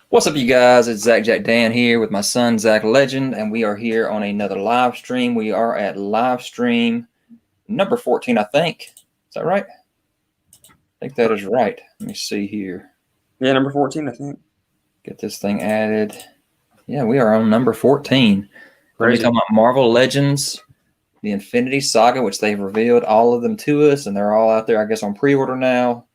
What's up, you guys? It's Zack Dan here with my son, Zack Legend, and we are here on another live stream. We are at live stream number 14, I think. Is that right? I think that is right. Let me see here. Yeah, number 14, I think. Get this thing added. Yeah, we are on number 14. We're Crazy. talking about Marvel Legends, the Infinity Saga, which they've revealed all of them to us, and they're all out there, I guess, on pre-order now.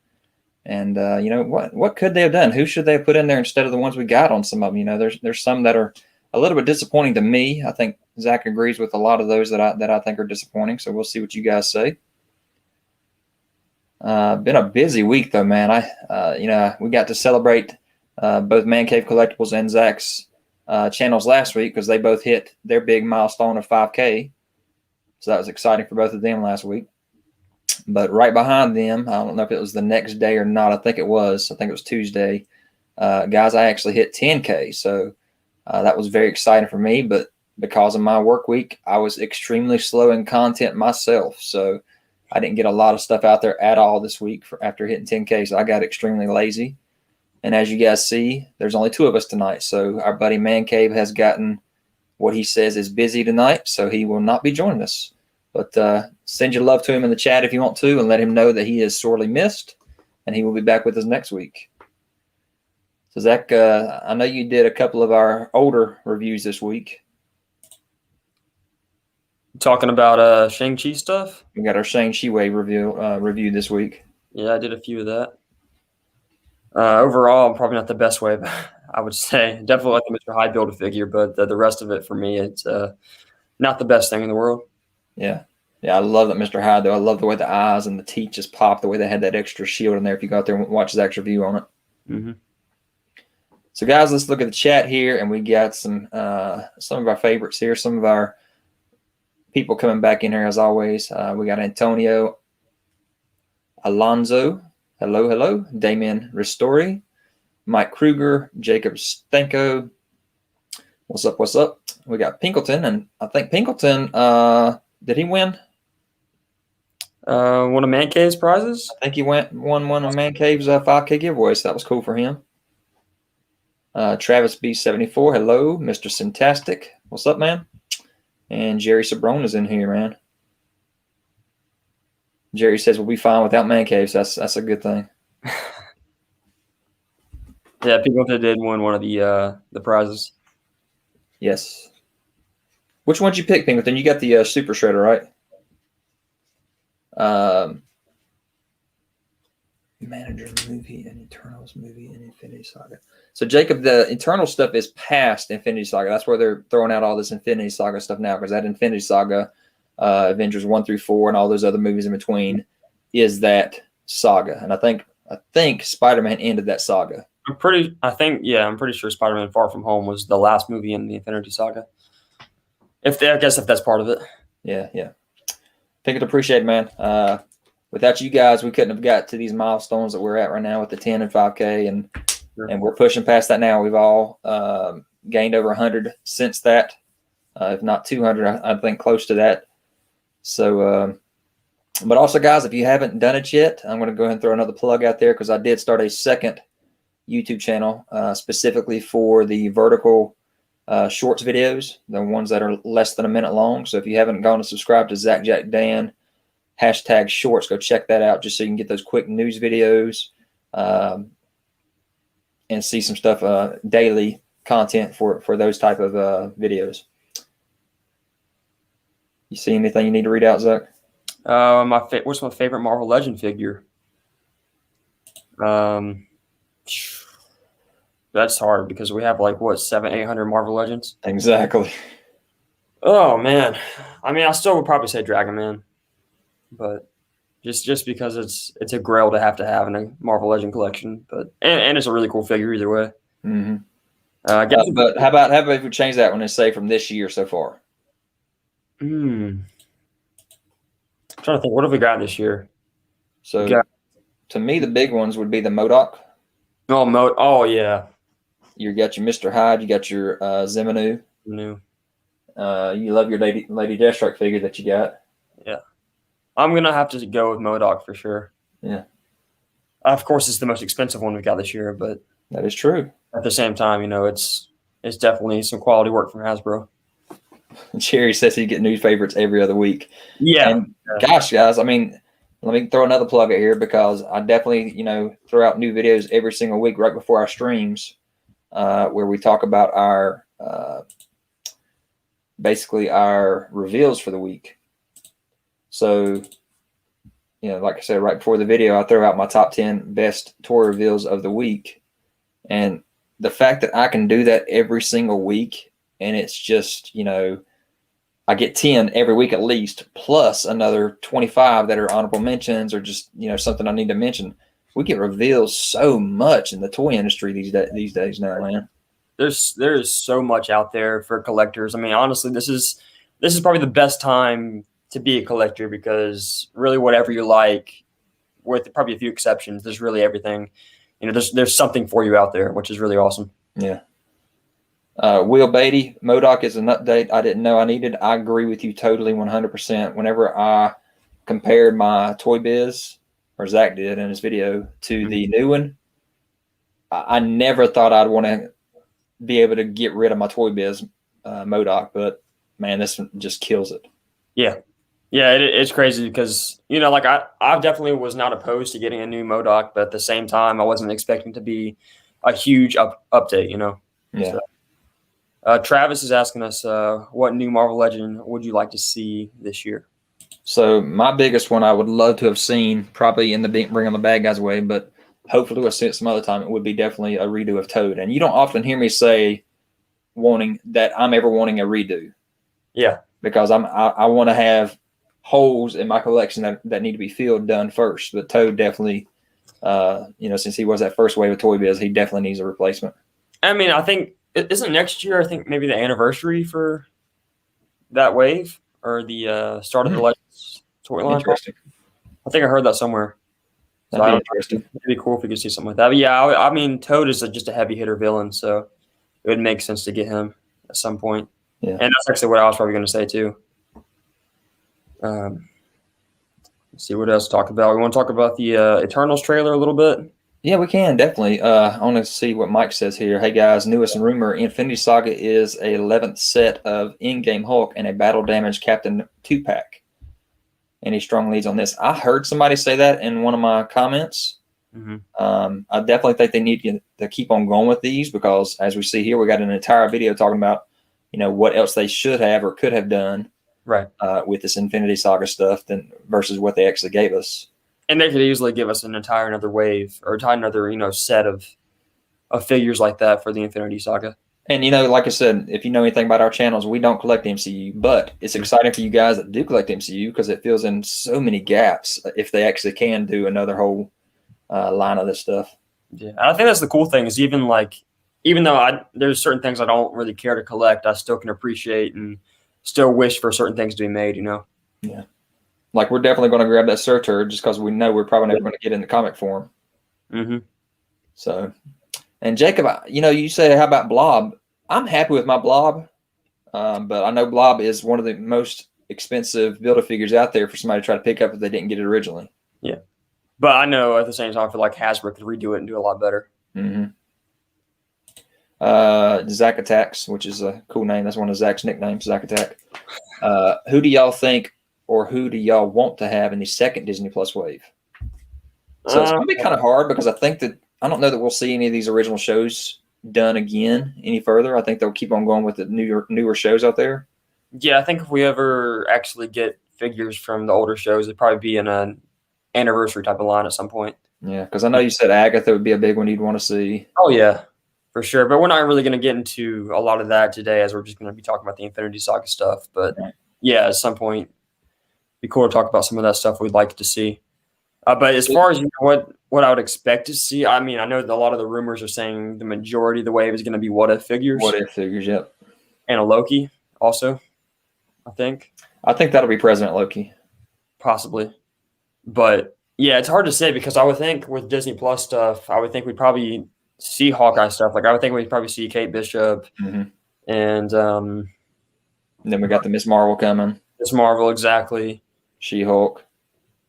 And you know, what could they have done? Who should they have put in there instead of the ones we got on some of them? You know, there's some that are a little bit disappointing to me. I think Zack agrees with a lot of those that I think are disappointing. So we'll see what you guys say. Been a busy week though, man. You know, we got to celebrate both Man Cave Collectibles and Zack's channels last week because they both hit their big milestone of 5K. So that was exciting for both of them last week. But right behind them, I don't know if it was the next day or not. I think it was Tuesday. Guys, I actually hit 10K. So that was very exciting for me. But because of my work week, I was extremely slow in content myself. So I didn't get a lot of stuff out there at all this week after hitting 10K. So I got extremely lazy. And as you guys see, there's only two of us tonight. So our buddy Man Cave has gotten what he says is busy tonight. So he will not be joining us. But send your love to him in the chat if you want to and let him know that he is sorely missed and he will be back with us next week. So, Zack, I know you did a couple of our older reviews this week. Talking about Shang-Chi stuff? We got our Shang-Chi review this week. Yeah, I did a few of that. Overall, probably not the best way, but I would say definitely like the Mr. Hyde Build-A-Figure, but the rest of it for me, it's not the best thing in the world. Yeah. Yeah, I love that Mr. Hyde, though. I love the way the eyes and the teeth just pop, the way they had that extra shield in there if you go out there and watch Zack's review on it. Mm-hmm. So, guys, let's look at the chat here, and we got some of our favorites here, some of our people coming back in here as always. We got Antonio Alonso. Hello, hello. Damien Ristori. Mike Kruger. Jacob Stenko. What's up, what's up? We got Pinkleton, and I think Pinkleton, did he win? One of Man Cave's prizes? I think he won one of Man Cave's 5K giveaways. So that was cool for him. Travis B74, hello. Mr. Syntastic, what's up, man? And Jerry Sabrone is in here, man. Jerry says we'll be fine without Man Cave, so that's a good thing. Yeah, Pinkleton did win one of the prizes. Yes. Which one did you pick, Pinkleton? You got the Super Shredder, right? Manager movie and Eternals movie and Infinity Saga. So, Jacob, the Eternal stuff is past Infinity Saga. That's where they're throwing out all this Infinity Saga stuff now, because that Infinity Saga, Avengers 1 through 4, and all those other movies in between is that saga. And I think Spider-Man ended that saga. I'm pretty sure Spider-Man Far From Home was the last movie in the Infinity Saga. I guess if that's part of it. Yeah. Pinkett, appreciate it, man. Without you guys, we couldn't have got to these milestones that we're at right now with the 10 and 5K, and we're pushing past that now. We've all gained over 100 since that, if not 200, I think close to that. So, but also, guys, if you haven't done it yet, I'm going to go ahead and throw another plug out there because I did start a second YouTube channel specifically for the vertical shorts videos, the ones that are less than a minute long. So if you haven't gone to subscribe to Zack Dan #shorts, go check that out just so you can get those quick news videos and see some stuff, daily content for those type of videos. You see anything you need to read out, Zack? What's my favorite Marvel Legend figure? That's hard because we have 700-800 Marvel Legends. Exactly. Oh man, I mean, I still would probably say Dragon Man, but just because it's a grail to have in a Marvel Legend collection. But and it's a really cool figure either way. Mm-hmm. But how about if we change that one and say from this year so far? trying to think, what have we got this year? So Got to me, the big ones would be the Modoc. Oh yeah, You got your Mr. Hyde. You got your Zeminu. new. You love your Lady Deathstroke figure that you got. Yeah, I'm gonna have to go with Modoc for sure. Yeah, Of course, it's the most expensive one we got this year, but that is true. at the same time, it's definitely some quality work from Hasbro. Cherry says he get new favorites every other week. Yeah, And gosh, guys, I mean, let me throw another plug out here because I definitely, throw out new videos every single week right before our streams, where we talk about our basically our reveals for the week. So, like I said, right before the video, I throw out my top 10 best toy reveals of the week. And the fact that I can do that every single week, and it's just, I get 10 every week at least, plus another 25 that are honorable mentions or just, something I need to mention. We get reveals so much in the toy industry these days now, man. there is so much out there for collectors. I mean, honestly, this is probably the best time to be a collector because really whatever you like, with probably a few exceptions, there's really everything. There's something for you out there, which is really awesome. Yeah. Will Beatty, Modoc is an update I didn't know I needed. I agree with you totally 100%. Whenever I compared my Toy Biz, or Zack did in his video, to the new one, I never thought I'd want to be able to get rid of my Toy Biz Modoc, but man, this one just kills it. Yeah. Yeah, it's crazy because, I definitely was not opposed to getting a new Modoc, but at the same time, I wasn't expecting to be a huge update, Yeah. So, Travis is asking us, what new Marvel Legend would you like to see this year? So my biggest one I would love to have seen, probably in the Bring on the Bad Guys way, but hopefully we'll see it some other time, it would be definitely a redo of Toad. And you don't often hear me say I'm ever wanting a redo. Yeah. Because I want to have holes in my collection that need to be filled done first. But Toad definitely, since he was that first wave of Toy Biz, he definitely needs a replacement. I mean, I think, isn't next year, I think maybe the anniversary for that wave or the start of the Legends toy line? Interesting. I think I heard that somewhere. That'd be interesting. It'd be cool if we could see something like that. But yeah, I mean, Toad is just a heavy hitter villain, so it would make sense to get him at some point. Yeah. And that's actually what I was probably going to say too. Let's see what else to talk about. We want to talk about the Eternals trailer a little bit. Yeah, we can definitely. I want to see what Mike says here. Hey guys, newest rumor: Infinity Saga is a 11th set of in-game Hulk and a battle damaged Captain 2-pack. Any strong leads on this? I heard somebody say that in one of my comments. Mm-hmm. I definitely think they need to keep on going with these because, as we see here, we got an entire video talking about, what else they should have or could have done, right, with this Infinity Saga stuff versus what they actually gave us. And they could easily give us another wave or another set of figures like that for the Infinity Saga. And, like I said, if you know anything about our channels, we don't collect MCU, but it's exciting for you guys that do collect MCU because it fills in so many gaps if they actually can do another whole line of this stuff. Yeah, I think that's the cool thing is even though there's certain things I don't really care to collect, I still can appreciate and still wish for certain things to be made, Yeah. Like, we're definitely going to grab that Surtur just because we know we're probably never going to get in the comic form. Mm-hmm. So, and Jacob, you say, how about Blob? I'm happy with my Blob, but I know Blob is one of the most expensive Build-A-Figures out there for somebody to try to pick up if they didn't get it originally. Yeah. But I know at the same time, I feel like Hasbro could redo it and do a lot better. Mm-hmm. Zack Attacks, which is a cool name. That's one of Zack's nicknames, Zack Attack. Who do y'all think or who do y'all want to have in the second Disney Plus wave? So it's going to be kind of hard because I don't know that we'll see any of these original shows done again any further. I think they'll keep on going with the newer shows out there. Yeah, I think if we ever actually get figures from the older shows, it'd probably be in an anniversary type of line at some point. Yeah, because I know you said Agatha would be a big one you'd want to see. Oh, yeah, for sure. But we're not really going to get into a lot of that today as we're just going to be talking about the Infinity Saga stuff. But yeah, at some point, it'd be cool to talk about some of that stuff we'd like to see. But as far as what I would expect to see, I mean, I know that a lot of the rumors are saying the majority of the wave is going to be What If figures. What If figures, yep. And a Loki also, I think. I think that'll be President Loki. possibly. But yeah, it's hard to say because I would think with Disney Plus stuff, I would think we'd probably see Hawkeye stuff. Like I would think we'd probably see Kate Bishop and then we got the Miss Marvel coming. Miss Marvel, exactly. She-Hulk.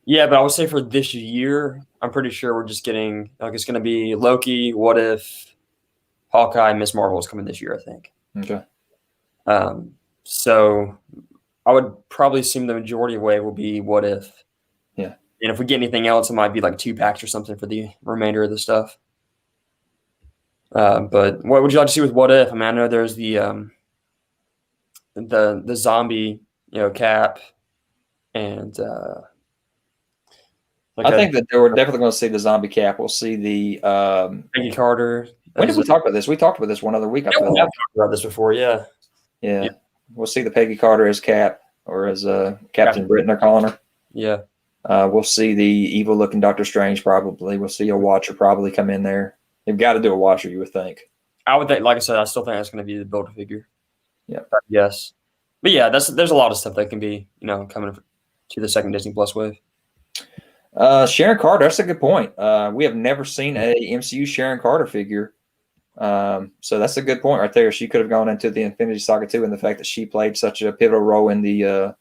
Yeah, but I would say for this year, I'm pretty sure we're just getting like it's going to be Loki, What If, Hawkeye, Miss Marvel is coming this year, I think. Okay. So I would probably assume the majority of wave will be What If. Yeah. And if we get anything else, it might be like 2 packs or something for the remainder of the stuff. But what would you like to see with What If? I mean, I know there's the zombie, Cap, and I think that we're definitely going to see the zombie Cap. We'll see the Peggy Carter. When did we talk about this? We talked about this one other week. We have talked about this before, yeah. We'll see the Peggy Carter as Cap, or as Captain Britain, they're calling her. Yeah. We'll see the evil-looking Doctor Strange probably. We'll see a Watcher probably come in there. They've got to do a Watcher, you would think. I would think, like I said, I still think that's going to be the Build-A-Figure. Yeah. Yes. But yeah, there's a lot of stuff that can be, coming to the second Disney Plus wave. Sharon Carter, that's a good point. We have never seen a MCU Sharon Carter figure. So that's a good point right there. She could have gone into the Infinity Saga 2, and the fact that she played such a pivotal role in the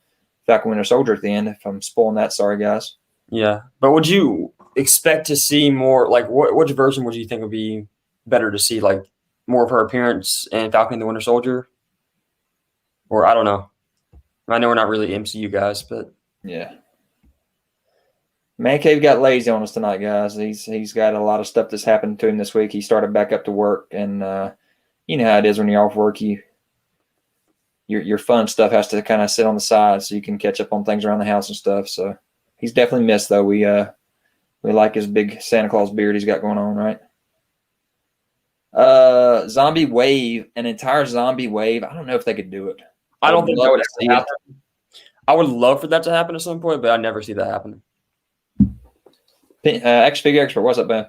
Falcon Winter Soldier at the end. If I'm spoiling that, sorry guys. Yeah, but would you expect to see more? Like, which version would you think would be better to see? Like, more of her appearance in Falcon and the Winter Soldier, or I don't know. I know we're not really MCU guys, but yeah. Man Cave got lazy on us tonight, guys. He's got a lot of stuff that's happened to him this week. He started back up to work, and you know how it is when you're off work. Your fun stuff has to kind of sit on the side so you can catch up on things around the house and stuff. So he's definitely missed, though. We like his big Santa Claus beard he's got going on, right? Zombie wave, an entire zombie wave. I don't know if they could do it. I don't think that would ever happen. I would love for that to happen at some point, but I never see that happening. Action Figure Expert, what's up, man?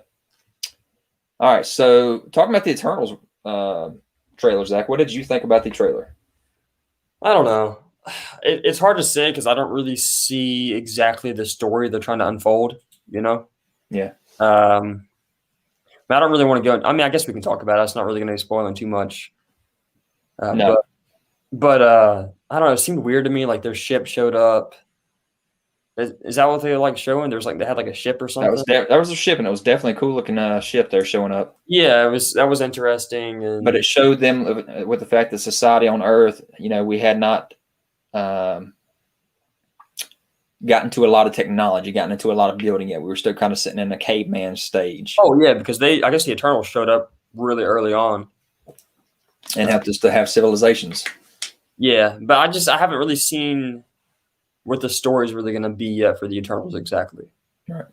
All right, so talking about the Eternals trailer, Zach, what did you think about the trailer? I don't know. It's hard to say because I don't really see exactly the story they're trying to unfold, Yeah. I don't really want to go. I mean, I guess we can talk about it. It's not really going to be spoiling too much. No. But I don't know. It seemed weird to me. Like their ship showed up. Is that what they like showing? There's like they had like a ship or something. That was a ship, and it was definitely a cool looking ship there showing up. Yeah, that was interesting. But it showed them with the fact that society on Earth, we had not gotten to a lot of technology, gotten into a lot of building yet. We were still kind of sitting in a caveman stage. Oh yeah, because I guess the Eternals showed up really early on and helped us to have civilizations. Yeah, but I haven't really seen what the story is really going to be yet for the Eternals exactly. Right.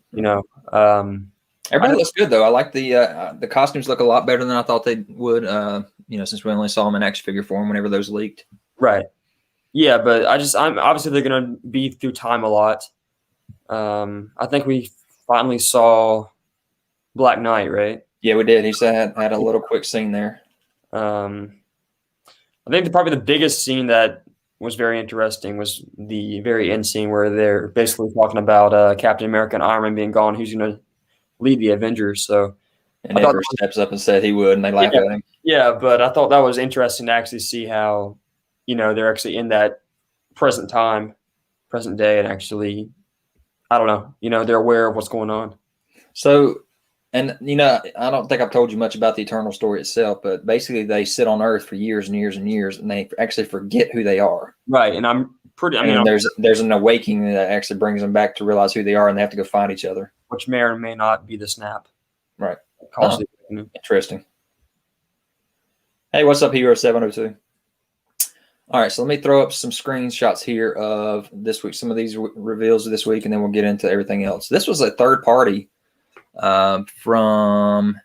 Everybody looks good though. I like the costumes look a lot better than I thought they would. Since we only saw them in action figure form whenever those leaked. Right. Yeah, but I'm obviously they're going to be through time a lot. I think we finally saw Black Knight, right? Yeah, we did. He said had a little quick scene there. I think probably the biggest scene that was very interesting was the very end scene where they're basically talking about Captain America and Iron Man being gone. Who's going to lead the Avengers? So, and Edward steps up and said he would, and they laugh at him. Yeah, but I thought that was interesting to actually see how, they're actually in that present day, and actually, I don't know, they're aware of what's going on. So, and I don't think I've told you much about the Eternal story itself, but basically they sit on Earth for years and years and years, and they actually forget who they are. Right, and there's an awakening that actually brings them back to realize who they are, and they have to go find each other, which may or may not be the snap. Right. Interesting. Hey, what's up, Hero 702? All right, so let me throw up some screenshots here of this week, some of these reveals of this week, and then we'll get into everything else. This was a third party from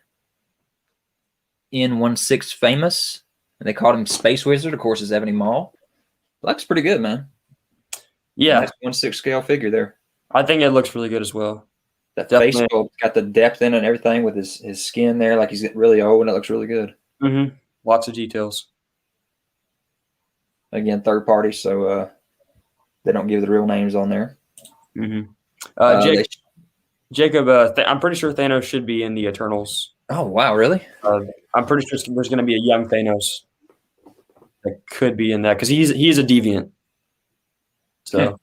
N16 Famous, and they called him Space Wizard. Of course, it's Ebony Maw. Looks pretty good, man. Yeah, nice 1/6 scale figure there. I think it looks really good as well. That face sculpt got the depth in it and everything with his skin there, like he's getting really old, and it looks really good. Mm-hmm. Lots of details. Again, third party, so they don't give the real names on there. Mm-hmm. They, Jacob, I'm pretty sure Thanos should be in the Eternals. oh wow, really? I'm pretty sure there's going to be a young Thanos that could be in that because he's a deviant. So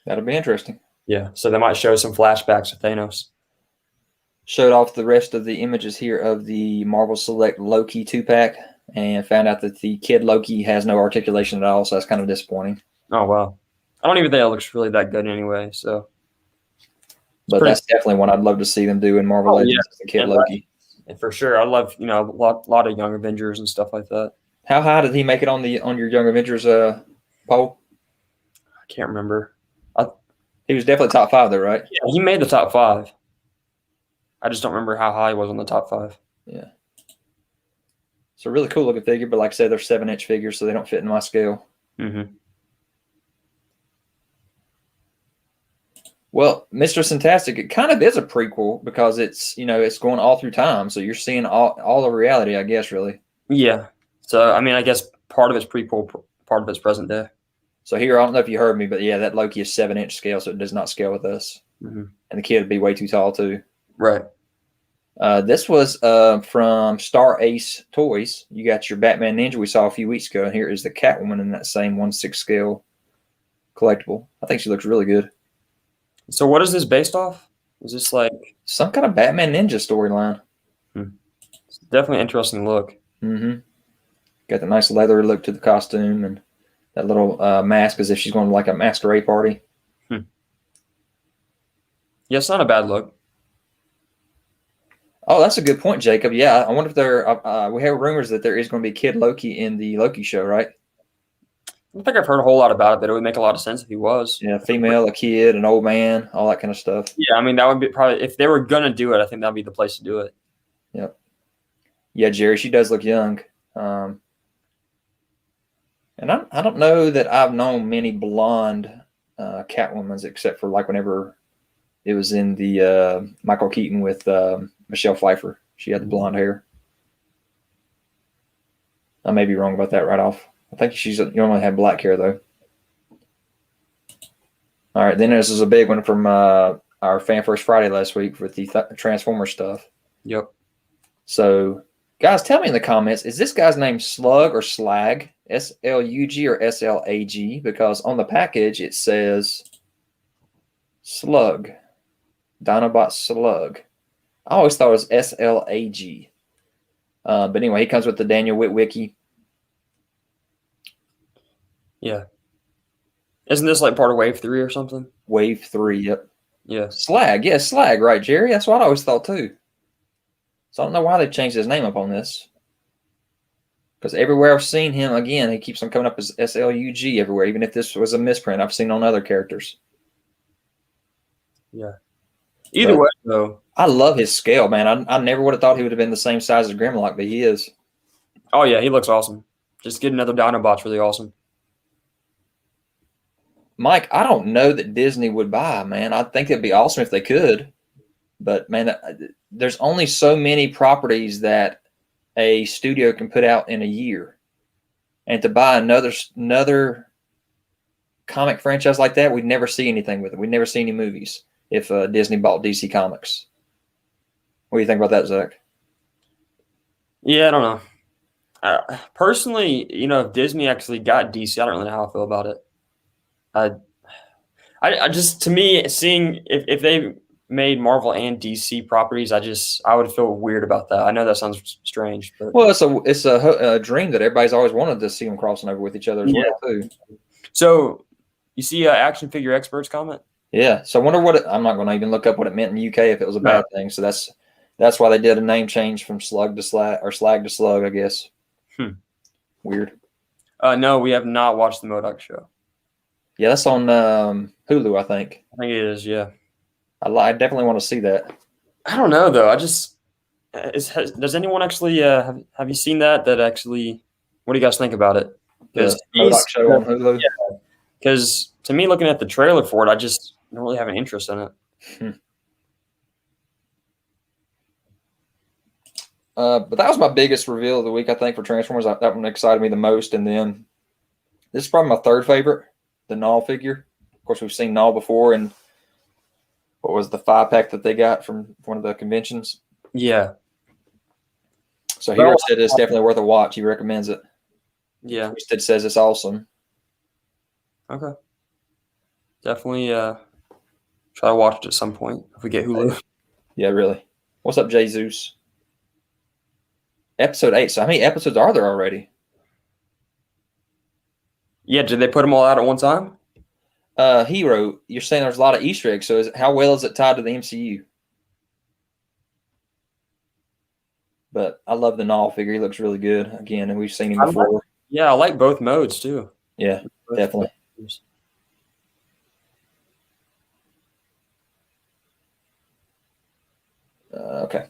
That'll be interesting. yeah, so they might show some flashbacks of Thanos. Showed off the rest of the images here of the Marvel Select Loki 2-pack and found out that the kid Loki has no articulation at all, so that's kind of disappointing. Oh wow, I don't even think it looks really that good anyway. So, but that's definitely one I'd love to see them do in Marvel Legends. The kid Loki, and for sure, I love a lot of Young Avengers and stuff like that. How high did he make it on your Young Avengers poll? I can't remember. He was definitely top 5 though, right? Yeah, he made the top 5. I just don't remember how high he was on the top 5. Yeah. It's a really cool looking figure, but like I said, they're 7-inch figures, so they don't fit in my scale. Mm-hmm. Well, Mr. Fantastic, it kind of is a prequel because it's going all through time, so you're seeing all the reality, I guess, really. Yeah. So I mean, I guess part of it's prequel, part of it's present day. So here, I don't know if you heard me, but yeah, that Loki is 7-inch scale, so it does not scale with us. Mm-hmm. And the kid would be way too tall too. Right. This was from Star Ace Toys. You got your Batman Ninja we saw a few weeks ago, and here is the Catwoman in that same 1/6 scale collectible. I think she looks really good. So what is this based off? Is this like some kind of Batman Ninja storyline? It's definitely an interesting look. Mm-hmm. Got the nice leather look to the costume and that little mask as if she's going to like a masquerade party. Yeah, it's not a bad look. Oh, that's a good point, Jacob. Yeah, I wonder if we have rumors that there is going to be Kid Loki in the Loki show, right? I don't think I've heard a whole lot about it, but it would make a lot of sense if he was. Yeah, female, a kid, an old man, all that kind of stuff. Yeah, I mean, that would be probably, if they were going to do it, I think that would be the place to do it. Yep. Yeah, Jerry, she does look young. And I don't know that I've known many blonde Catwomans except for like whenever it was in the Michael Keaton with Michelle Pfeiffer. She had the blonde hair. I may be wrong about that right off. I think she's normally had black hair though. All right, then this is a big one from our Fan First Friday last week with the Transformer stuff. Yep. So, guys, tell me in the comments, is this guy's name Slug or Slag? S-L-U-G or S-L-A-G? Because on the package it says Slug. Dinobot Slug. I always thought it was S-L-A-G. But anyway, he comes with the Daniel Witwicky. Yeah. Isn't this like part of Wave 3 or something? Wave 3, yep. Yeah. Slag. Yeah, Slag, right, Jerry? That's what I always thought too. So I don't know why they changed his name up on this. Because everywhere I've seen him, again, he keeps on coming up as S-L-U-G everywhere, even if this was a misprint I've seen on other characters. Yeah. Either way, though. I love his scale, man. I never would have thought he would have been the same size as Grimlock, but he is. Oh, yeah, he looks awesome. Just get another Dinobot's really awesome. Mike, I don't know that Disney would buy, man. I think it'd be awesome if they could. But, man, there's only so many properties that a studio can put out in a year. And to buy another comic franchise like that, we'd never see anything with it. We'd never see any movies if Disney bought DC Comics. What do you think about that, Zack? Yeah, I don't know. Personally, if Disney actually got DC, I don't really know how I feel about it. I just, to me, seeing if they made Marvel and DC properties, I would feel weird about that. I know that sounds strange, but well, it's a dream that everybody's always wanted to see them crossing over with each other as well too. So, you see, Action Figure Experts comment? Yeah. So I wonder I'm not going to even look up what it meant in the UK if it was a bad thing. So that's why they did a name change from Slug to Slag or Slag to Slug, I guess. Weird. No, we have not watched the Modoc show. Yeah, that's on Hulu, I think. I think it is, yeah. I definitely want to see that. I don't know, though. Does anyone actually, have you seen that actually, what do you guys think about it? The Modoc show on Hulu? Yeah. Because to me, looking at the trailer for it, I just don't really have an interest in it. But that was my biggest reveal of the week, I think, for Transformers. That one excited me the most. And then this is probably my third favorite, the Null figure. Of course, we've seen Null before in what was the 5-pack that they got from one of the conventions? Yeah. So Hero said it's definitely worth a watch. He recommends it. Yeah. Twisted says it's awesome. Okay. Definitely try to watch it at some point if we get Hulu. Yeah, really. What's up, Jesus? Episode 8. So how many episodes are there already? Yeah, did they put them all out at one time? Hero, you're saying there's a lot of Easter eggs. So how well is it tied to the MCU? But I love the Null figure. He looks really good. Again, and we've seen him before. I like both modes too. Yeah, definitely. Okay.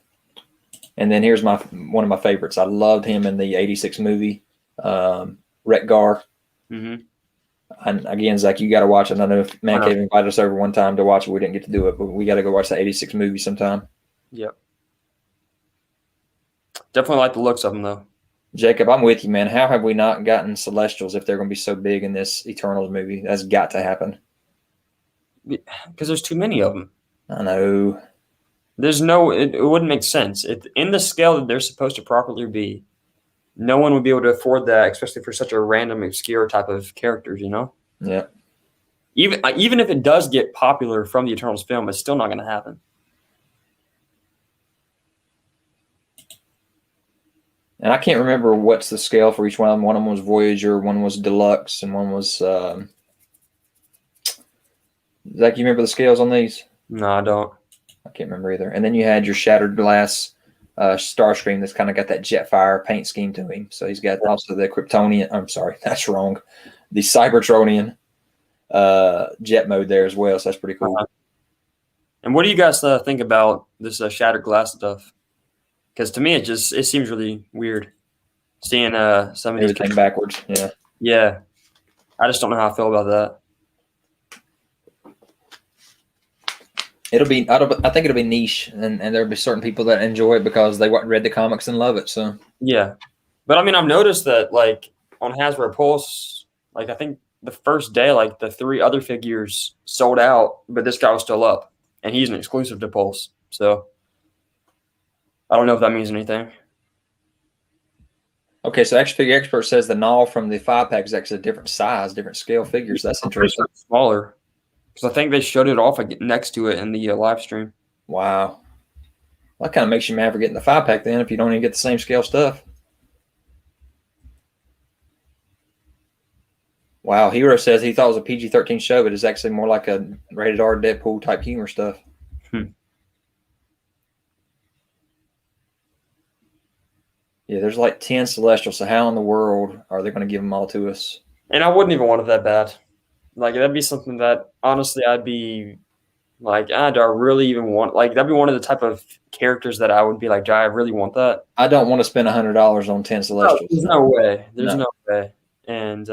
And then here's one of my favorites. I loved him in the 86 movie, Wreck-Gar. Mm-hmm. And again, Zach, you got to watch it. I know if Man Cave invited us over one time to watch it. We didn't get to do it, but we got to go watch the 86 movie sometime. Yep. Definitely like the looks of them, though. Jacob, I'm with you, man. How have we not gotten Celestials if they're going to be so big in this Eternals movie? That's got to happen. Because there's too many of them. I know. There's no, it wouldn't make sense. In the scale that they're supposed to properly be, no one would be able to afford that, especially for such a random, obscure type of characters, you know? Yeah. Even if it does get popular from the Eternals film, it's still not going to happen. And I can't remember what's the scale for each one of them. One of them was Voyager, one was Deluxe, and one was Zach, you remember the scales on these? No, I don't. I can't remember either. And then you had your Shattered Glass Starscream that's kind of got that Jetfire paint scheme to him. So he's got also the Kryptonian. I'm sorry, that's wrong. The Cybertronian jet mode there as well. So that's pretty cool. And what do you guys think about this Shattered Glass stuff? Because to me, it seems really weird seeing some of these everything backwards. Yeah. Yeah. I just don't know how I feel about that. I think it'll be niche, and there'll be certain people that enjoy it because they read the comics and love it. So yeah, but I mean, I've noticed that like on Hasbro Pulse, like I think the first day, like the 3 other figures sold out, but this guy was still up, and he's an exclusive to Pulse. So I don't know if that means anything. Okay, so Action Figure Expert says the Null from the 5-pack is actually a different size, different scale figures. That's interesting. Smaller. Because I think they showed it off next to it in the live stream. Wow. Well, that kind of makes you mad for getting the 5-pack then if you don't even get the same scale stuff. Wow. Hero says he thought it was a PG-13 show, but it's actually more like a rated R Deadpool type humor stuff. Yeah, there's like 10 Celestials, so how in the world are they going to give them all to us? And I wouldn't even want it that bad. Like, that'd be something that, honestly, I'd be like, do I really even want? Like, that'd be one of the type of characters that I would be like, do I really want that? I don't want to spend $100 on 10 Celestials. No, there's no way. There's no way. And,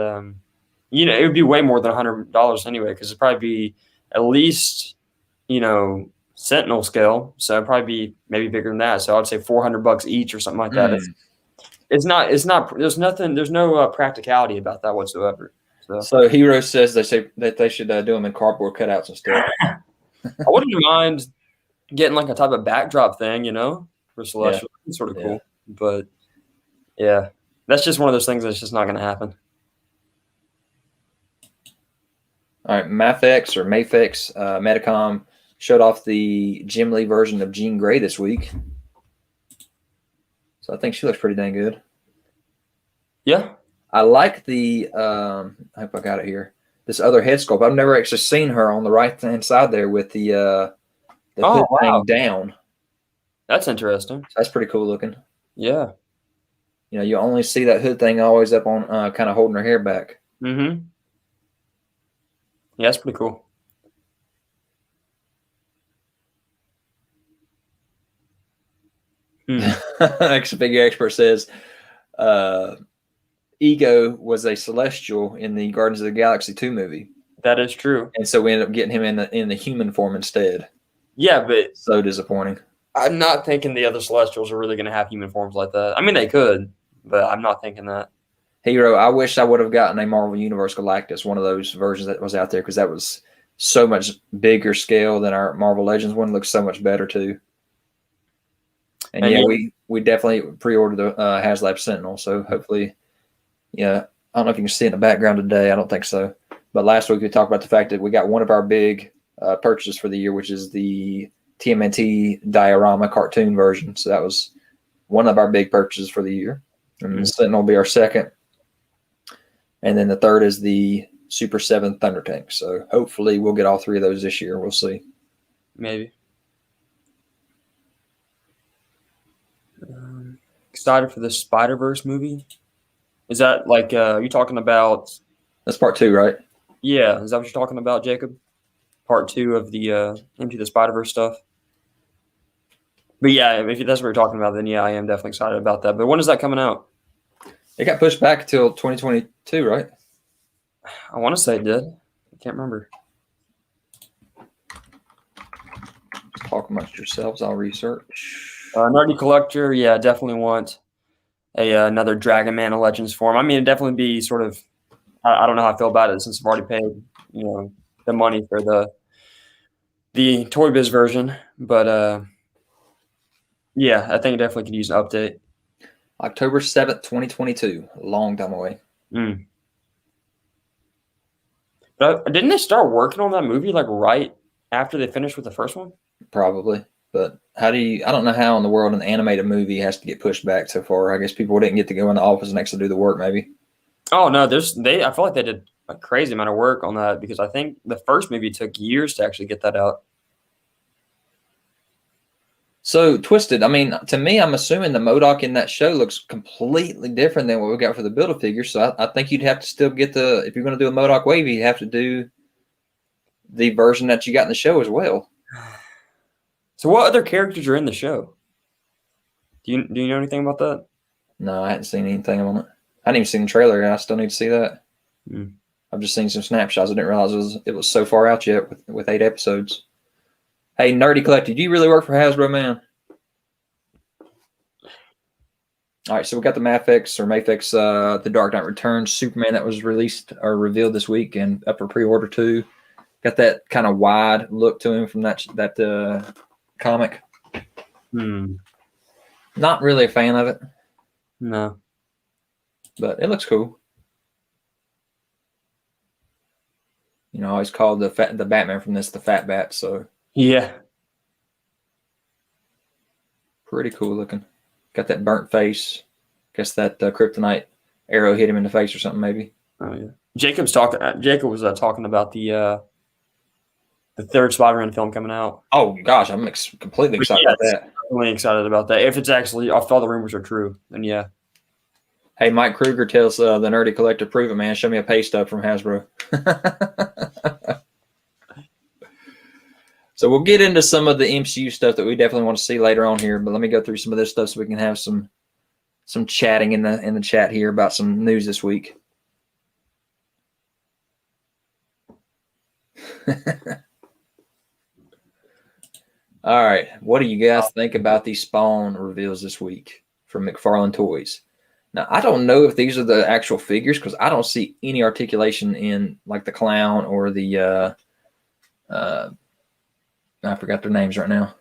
it would be way more than $100 anyway, because it'd probably be at least, Sentinel scale. So it'd probably be maybe bigger than that. So I'd say $400 each or something like that. It's not, there's no practicality about that whatsoever. So Hero says they should do them in cardboard cutouts and stuff. I wouldn't mind getting like a type of backdrop thing, for Celestial. Yeah. It's sort of cool. But yeah, that's just one of those things that's just not going to happen. All right, Mafex Metacom showed off the Jim Lee version of Jean Grey this week. So I think she looks pretty dang good. Yeah. I like the I hope I got it here. This other head sculpt. I've never actually seen her on the right-hand side there with the hood thing down. That's interesting. That's pretty cool looking. Yeah. You only see that hood thing always up on kind of holding her hair back. Mm-hmm. Yeah, that's pretty cool. Action Figure Expert says Ego was a Celestial in the Guardians of the Galaxy 2 movie. That is true. And so we ended up getting him in the human form instead. Yeah, but so disappointing. I'm not thinking the other Celestials are really going to have human forms like that. I mean, they could, but I'm not thinking that. Hero, I wish I would have gotten a Marvel Universe Galactus, one of those versions that was out there, because that was so much bigger scale than our Marvel Legends one. Looks so much better too. And yeah, we definitely pre-ordered the HasLab Sentinel. So hopefully, yeah, I don't know if you can see it in the background today. I don't think so. But last week we talked about the fact that we got one of our big purchases for the year, which is the TMNT diorama cartoon version. So that was one of our big purchases for the year. And the Sentinel will be our second. And then the third is the Super 7 Thunder Tank. So hopefully we'll get all three of those this year. We'll see. Maybe. Excited for the Spider-Verse movie? Is that like, are you talking about? That's part 2, right? Yeah. Is that what you're talking about, Jacob? Part 2 of the Into the Spider-Verse stuff? But yeah, if that's what you're talking about, then yeah, I am definitely excited about that. But when is that coming out? It got pushed back until 2022, right? I want to say it did. I can't remember. Talk amongst yourselves. I'll research. Nerdy Collector, yeah, definitely want another Dragon Man of Legends form. I mean, it'd definitely be sort of. I don't know how I feel about it since I've already paid, the money for the Toy Biz version, but yeah, I think it definitely could use an update. October 7th, 2022. A long time away. But didn't they start working on that movie like right after they finished with the first one? Probably. But I don't know how in the world an animated movie has to get pushed back so far. I guess people didn't get to go in the office and actually do the work, maybe. Oh no, I feel like they did a crazy amount of work on that because I think the first movie took years to actually get that out. So Twisted, I mean, to me, I'm assuming the Modoc in that show looks completely different than what we got for the Build-A-Figure. So I think you'd have to still get if you're going to do a Modoc Wavy, you have to do the version that you got in the show as well. So what other characters are in the show? Do you know anything about that? No, I hadn't seen anything on it. I hadn't even seen the trailer. I still need to see that. Mm. I've just seen some snapshots. I didn't realize it was so far out yet with 8 episodes. Hey, Nerdy Collector, do you really work for Hasbro, man? All right, so we got the Mafex, The Dark Knight Returns Superman that was released or revealed this week and up for pre-order too. Got that kind of wide look to him from that comic. Not really a fan of it. No. But it looks cool. I always called the Batman from this the Fat Bat, so yeah, pretty cool looking. Got that burnt face. Guess that kryptonite arrow hit him in the face or something, maybe. Oh yeah. Jacob was talking about the third Spider-Man film coming out. Oh gosh, I'm completely excited about that. Really excited about that. If it's actually, if all the rumors are true, then yeah. Hey, Mike Kruger tells the Nerdy Collector, prove it, man. Show me a pay stub from Hasbro. So we'll get into some of the MCU stuff that we definitely want to see later on here. But let me go through some of this stuff so we can have some chatting in the chat here about some news this week. All right. What do you guys think about these Spawn reveals this week from McFarlane Toys? Now, I don't know if these are the actual figures because I don't see any articulation in like the clown or the I forgot their names right now.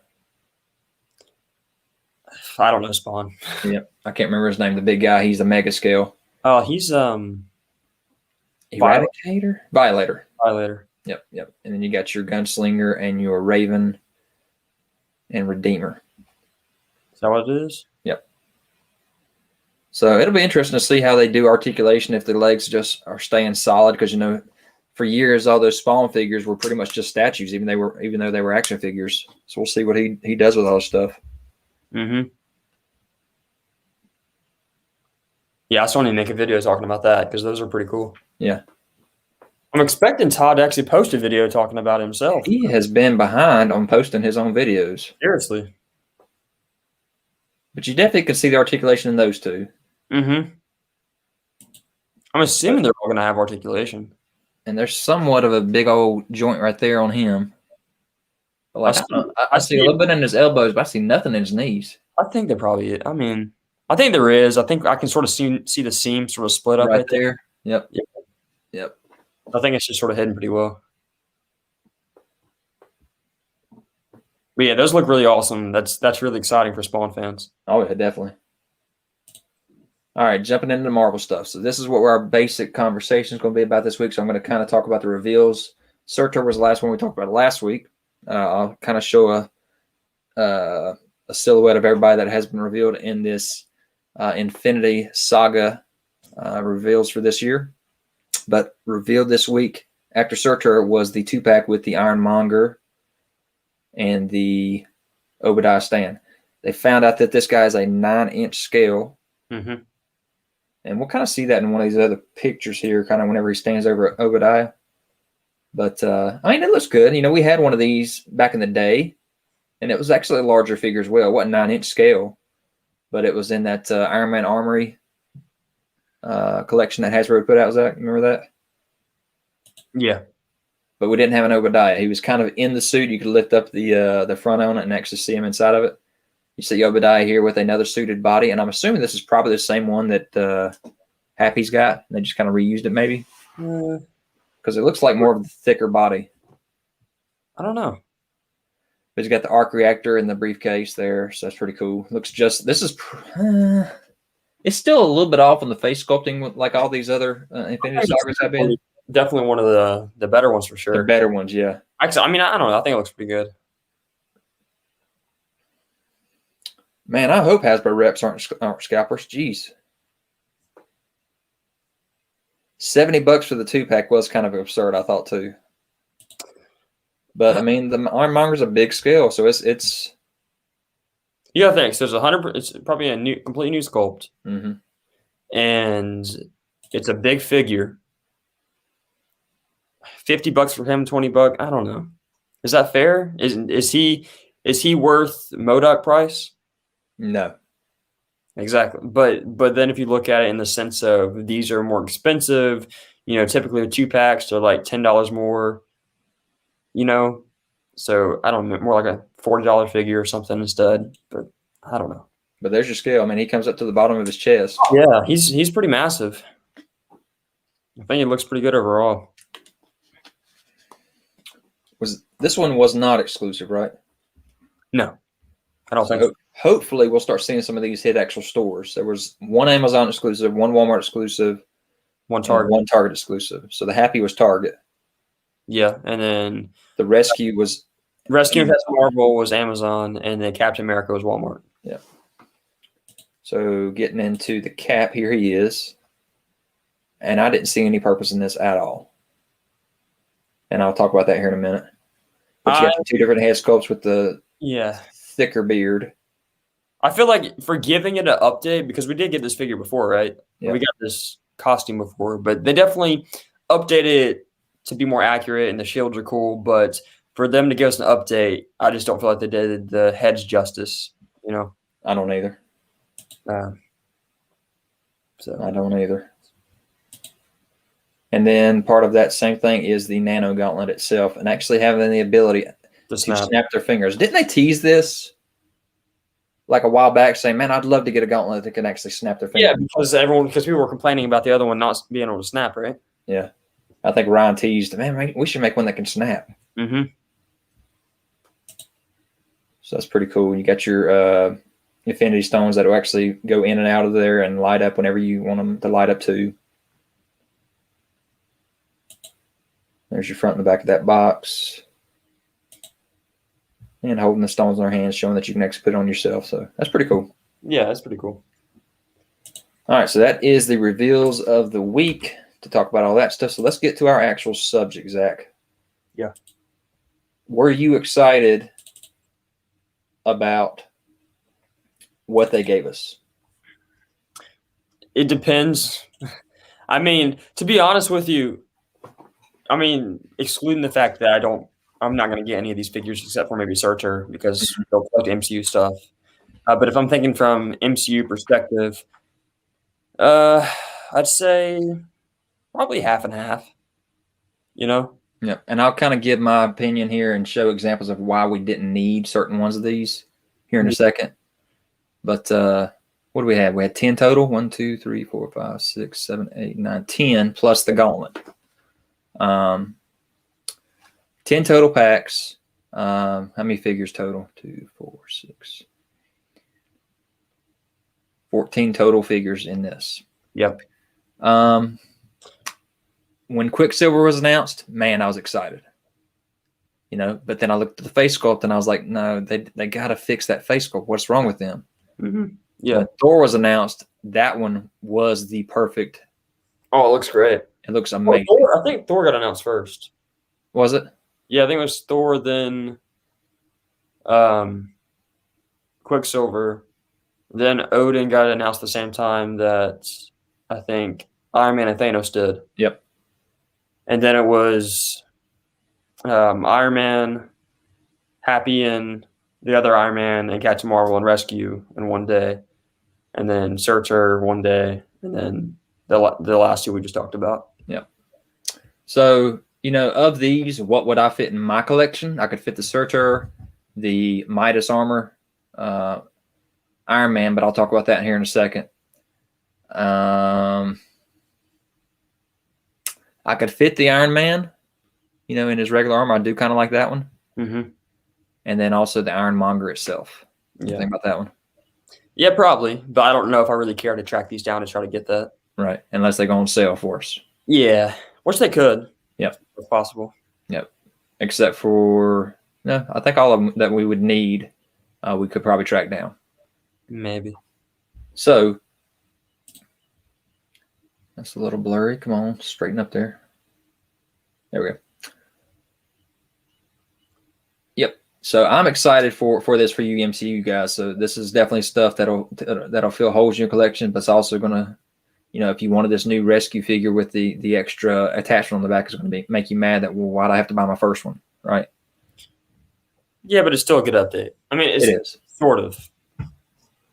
I don't know Spawn. Yep. I can't remember his name. The big guy, he's a mega scale. Oh, he's Eradicator? Violator. Yep. And then you got your Gunslinger and your Raven and Redeemer. Is that what it is? Yep. So it'll be interesting to see how they do articulation if the legs just are staying solid because for years all those Spawn figures were pretty much just statues, even though they were action figures. So we'll see what he does with all this stuff. Mm-hmm. Yeah, I still need to make a video talking about that because those are pretty cool. Yeah. I'm expecting Todd to actually post a video talking about himself. He has been behind on posting his own videos. Seriously. But you definitely can see the articulation in those two. Mm-hmm. I'm assuming they're all going to have articulation. And there's somewhat of a big old joint right there on him. Like, I see a little bit in his elbows, but I see nothing in his knees. I think there probably is. I mean, I think there is. I think I can sort of see the seam sort of split up right there. Yep. I think it's just sort of hidden pretty well. But yeah, those look really awesome. That's really exciting for Spawn fans. Oh, yeah, definitely. All right, jumping into the Marvel stuff. So this is what our basic conversation is going to be about this week. So I'm going to kind of talk about the reveals. Surtur was the last one we talked about last week. I'll kind of show a silhouette of everybody that has been revealed in this Infinity Saga reveals for this year. But revealed this week after Surtur was the 2-pack with the Ironmonger and the Obadiah Stane. They found out that this guy is a 9-inch scale. Mm-hmm. And we'll kind of see that in one of these other pictures here, kind of whenever he stands over Obadiah. But, I mean, it looks good. You know, we had one of these back in the day, and it was actually a larger figure as well. It wasn't 9-inch scale, but it was in that Iron Man Armory collection that Hasbro put out, Zach. Remember that? Yeah. But we didn't have an Obadiah. He was kind of in the suit. You could lift up the front on it and actually see him inside of it. You see Obadiah here with another suited body, and I'm assuming this is probably the same one that Happy's got. They just kind of reused it, maybe, because it looks like more of a thicker body. I don't know. But he's got the arc reactor in the briefcase there, so that's pretty cool. Looks just this is it's still a little bit off on the face sculpting, with like all these other Infinity Sagas have been. Definitely one of the better ones for sure. The better ones, yeah. Actually, I mean, I don't know. I think it looks pretty good. Man, I hope Hasbro reps aren't scalpers. Jeez. $70 for the 2-pack was kind of absurd, I thought, too. But, I mean, the Ironmonger's a big scale, so it's You gotta think. So there's 100. It's probably a completely new sculpt, and it's a big figure. $50 for him, $20. I don't know. Is that fair? Is he worth Modoc price? No. Exactly. But then if you look at it in the sense of these are more expensive, you know, typically the 2-packs they're like $10 more, you know. So I don't know, more like a $40 figure or something instead. But I don't know. But there's your scale. I mean, he comes up to the bottom of his chest. Yeah, he's pretty massive. I think it looks pretty good overall. This one was not exclusive, right? No, I don't think so. Hopefully, we'll start seeing some of these hit actual stores. There was one Amazon exclusive, one Walmart exclusive, one Target exclusive. So the Happy was Target. Yeah, and then the Rescue was Marvel was Amazon, and then Captain America was Walmart. Yeah. So getting into the Cap, here he is, and I didn't see any purpose in this at all. And I'll talk about that here in a minute. But you got the 2 different head sculpts with the thicker beard. I feel like for giving it an update, because we did get this figure before, right? Yeah. We got this costume before, but they definitely updated it to be more accurate, and the shields are cool. But for them to give us an update, I just don't feel like they did the heads justice, you know? I don't either. So I don't either. And then part of that same thing is the nano gauntlet itself, and actually having the ability to snap their fingers. Didn't they tease this like a while back, saying, "Man, I'd love to get a gauntlet that can actually snap their fingers"? Yeah, because people were complaining about the other one not being able to snap, right? Yeah, I think Ryan teased, "Man, we should make one that can snap." Mm-hmm. So that's pretty cool. You got your Infinity Stones that will actually go in and out of there and light up whenever you want them to light up to. There's your front and the back of that box. And holding the stones in their hands, showing that you can actually put it on yourself. So that's pretty cool. Yeah, that's pretty cool. All right, so that is the reveals of the week to talk about all that stuff. So let's get to our actual subject, Zach. Yeah. Were you excited about what they gave us? It depends. I mean, to be honest with you, excluding the fact that I'm not going to get any of these figures except for maybe Surtur because they'll collect MCU stuff. But if I'm thinking from MCU perspective, I'd say probably half and half, you know? Yeah, and I'll kind of give my opinion here and show examples of why we didn't need certain ones of these here in a second. But what do we have? We had 10 total. 1, 2, 3, 4, 5, 6, 7, 8, 9, 10 plus the gauntlet. 10 total packs. How many figures total? 2, 4, 6. 14 total figures in this. Yep. When Quicksilver was announced, man, I was excited. But then I looked at the face sculpt and I was like, no, they got to fix that face sculpt. What's wrong with them? Mm-hmm. Yeah. When Thor was announced, that one was the perfect. Oh, it looks great. It looks amazing. I think Thor got announced first. Was it? Yeah, I think it was Thor, then Quicksilver. Then Odin got announced the same time that I think Iron Man and Thanos did. Yep. And then it was Iron Man, Happy, and the other Iron Man, and Captain Marvel and Rescue in one day. And then Searcher one day. And then the last two we just talked about. Yep. So, of these, what would I fit in my collection? I could fit the Searcher, the Midas armor, Iron Man, but I'll talk about that here in a second. I could fit the Iron Man, in his regular armor. I do kind of like that one. Mm-hmm. And then also the Ironmonger itself. Yeah. Think about that one. Yeah, probably. But I don't know if I really care to track these down to try to get that. Right. Unless they go on sale for us. Yeah. Which they could. Yep. If possible. Yep. Except for, no, I think all of them that we would need, we could probably track down. Maybe. So, that's a little blurry. Come on, straighten up there. There we go. Yep. So I'm excited for this for you MCU guys. So this is definitely stuff that'll fill holes in your collection, but it's also gonna, if you wanted this new rescue figure with the extra attachment on the back, is going to make you mad that, well, why'd I have to buy my first one, right? Yeah, but it's still a good update. I mean, it is sort of.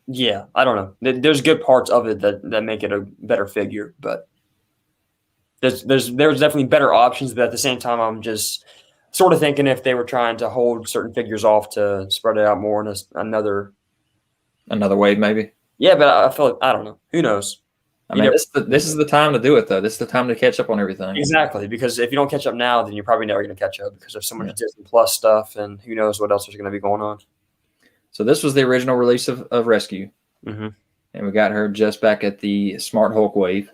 Yeah, I don't know. There's good parts of it that make it a better figure, but there's definitely better options. But at the same time, I'm just sort of thinking if they were trying to hold certain figures off to spread it out more in another wave, maybe. Yeah, but I feel like, I don't know. Who knows? I mean, this is the time to do it, though. This is the time to catch up on everything. Exactly, because if you don't catch up now, then you're probably never going to catch up because there's so much Disney Plus stuff, and who knows what else there's going to be going on. So this was the original release of Rescue. Mm-hmm. And we got her just back at the Smart Hulk wave.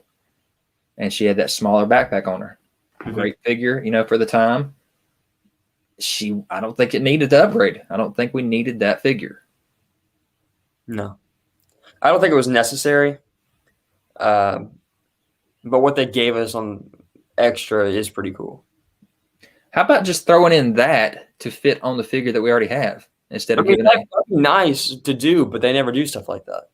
And she had that smaller backpack on her. Mm-hmm. Great figure, for the time. I don't think it needed to upgrade. I don't think we needed that figure. No. I don't think it was necessary. But what they gave us on extra is pretty cool. How about just throwing in that to fit on the figure that we already have? Instead of giving that'd be nice to do, but they never do stuff like that.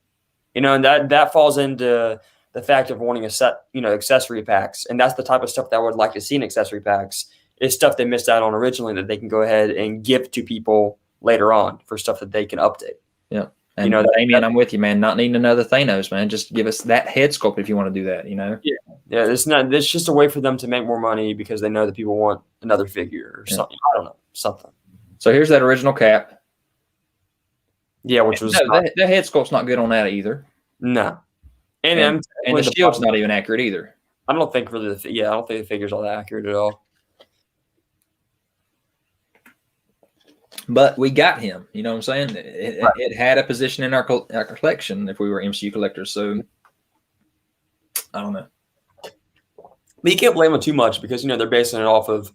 And that falls into the fact of wanting a set, accessory packs. And that's the type of stuff that I would like to see in accessory packs, is stuff they missed out on originally that they can go ahead and give to people later on for stuff that they can update. Yeah. And Damien, I'm with you, man. Not needing another Thanos, man. Just give us that head sculpt if you want to do that, Yeah, it's just a way for them to make more money because they know that people want another figure or something. I don't know, something. So here's that original Cap. Yeah, which was the head sculpt's not good on that either. No, and the shield's not even accurate either. I don't think really. I don't think the figure's all that accurate at all. But we got him. You know what I'm saying? It had a position in our collection if we were MCU collectors. So I don't know. But you can't blame them too much because they're basing it off of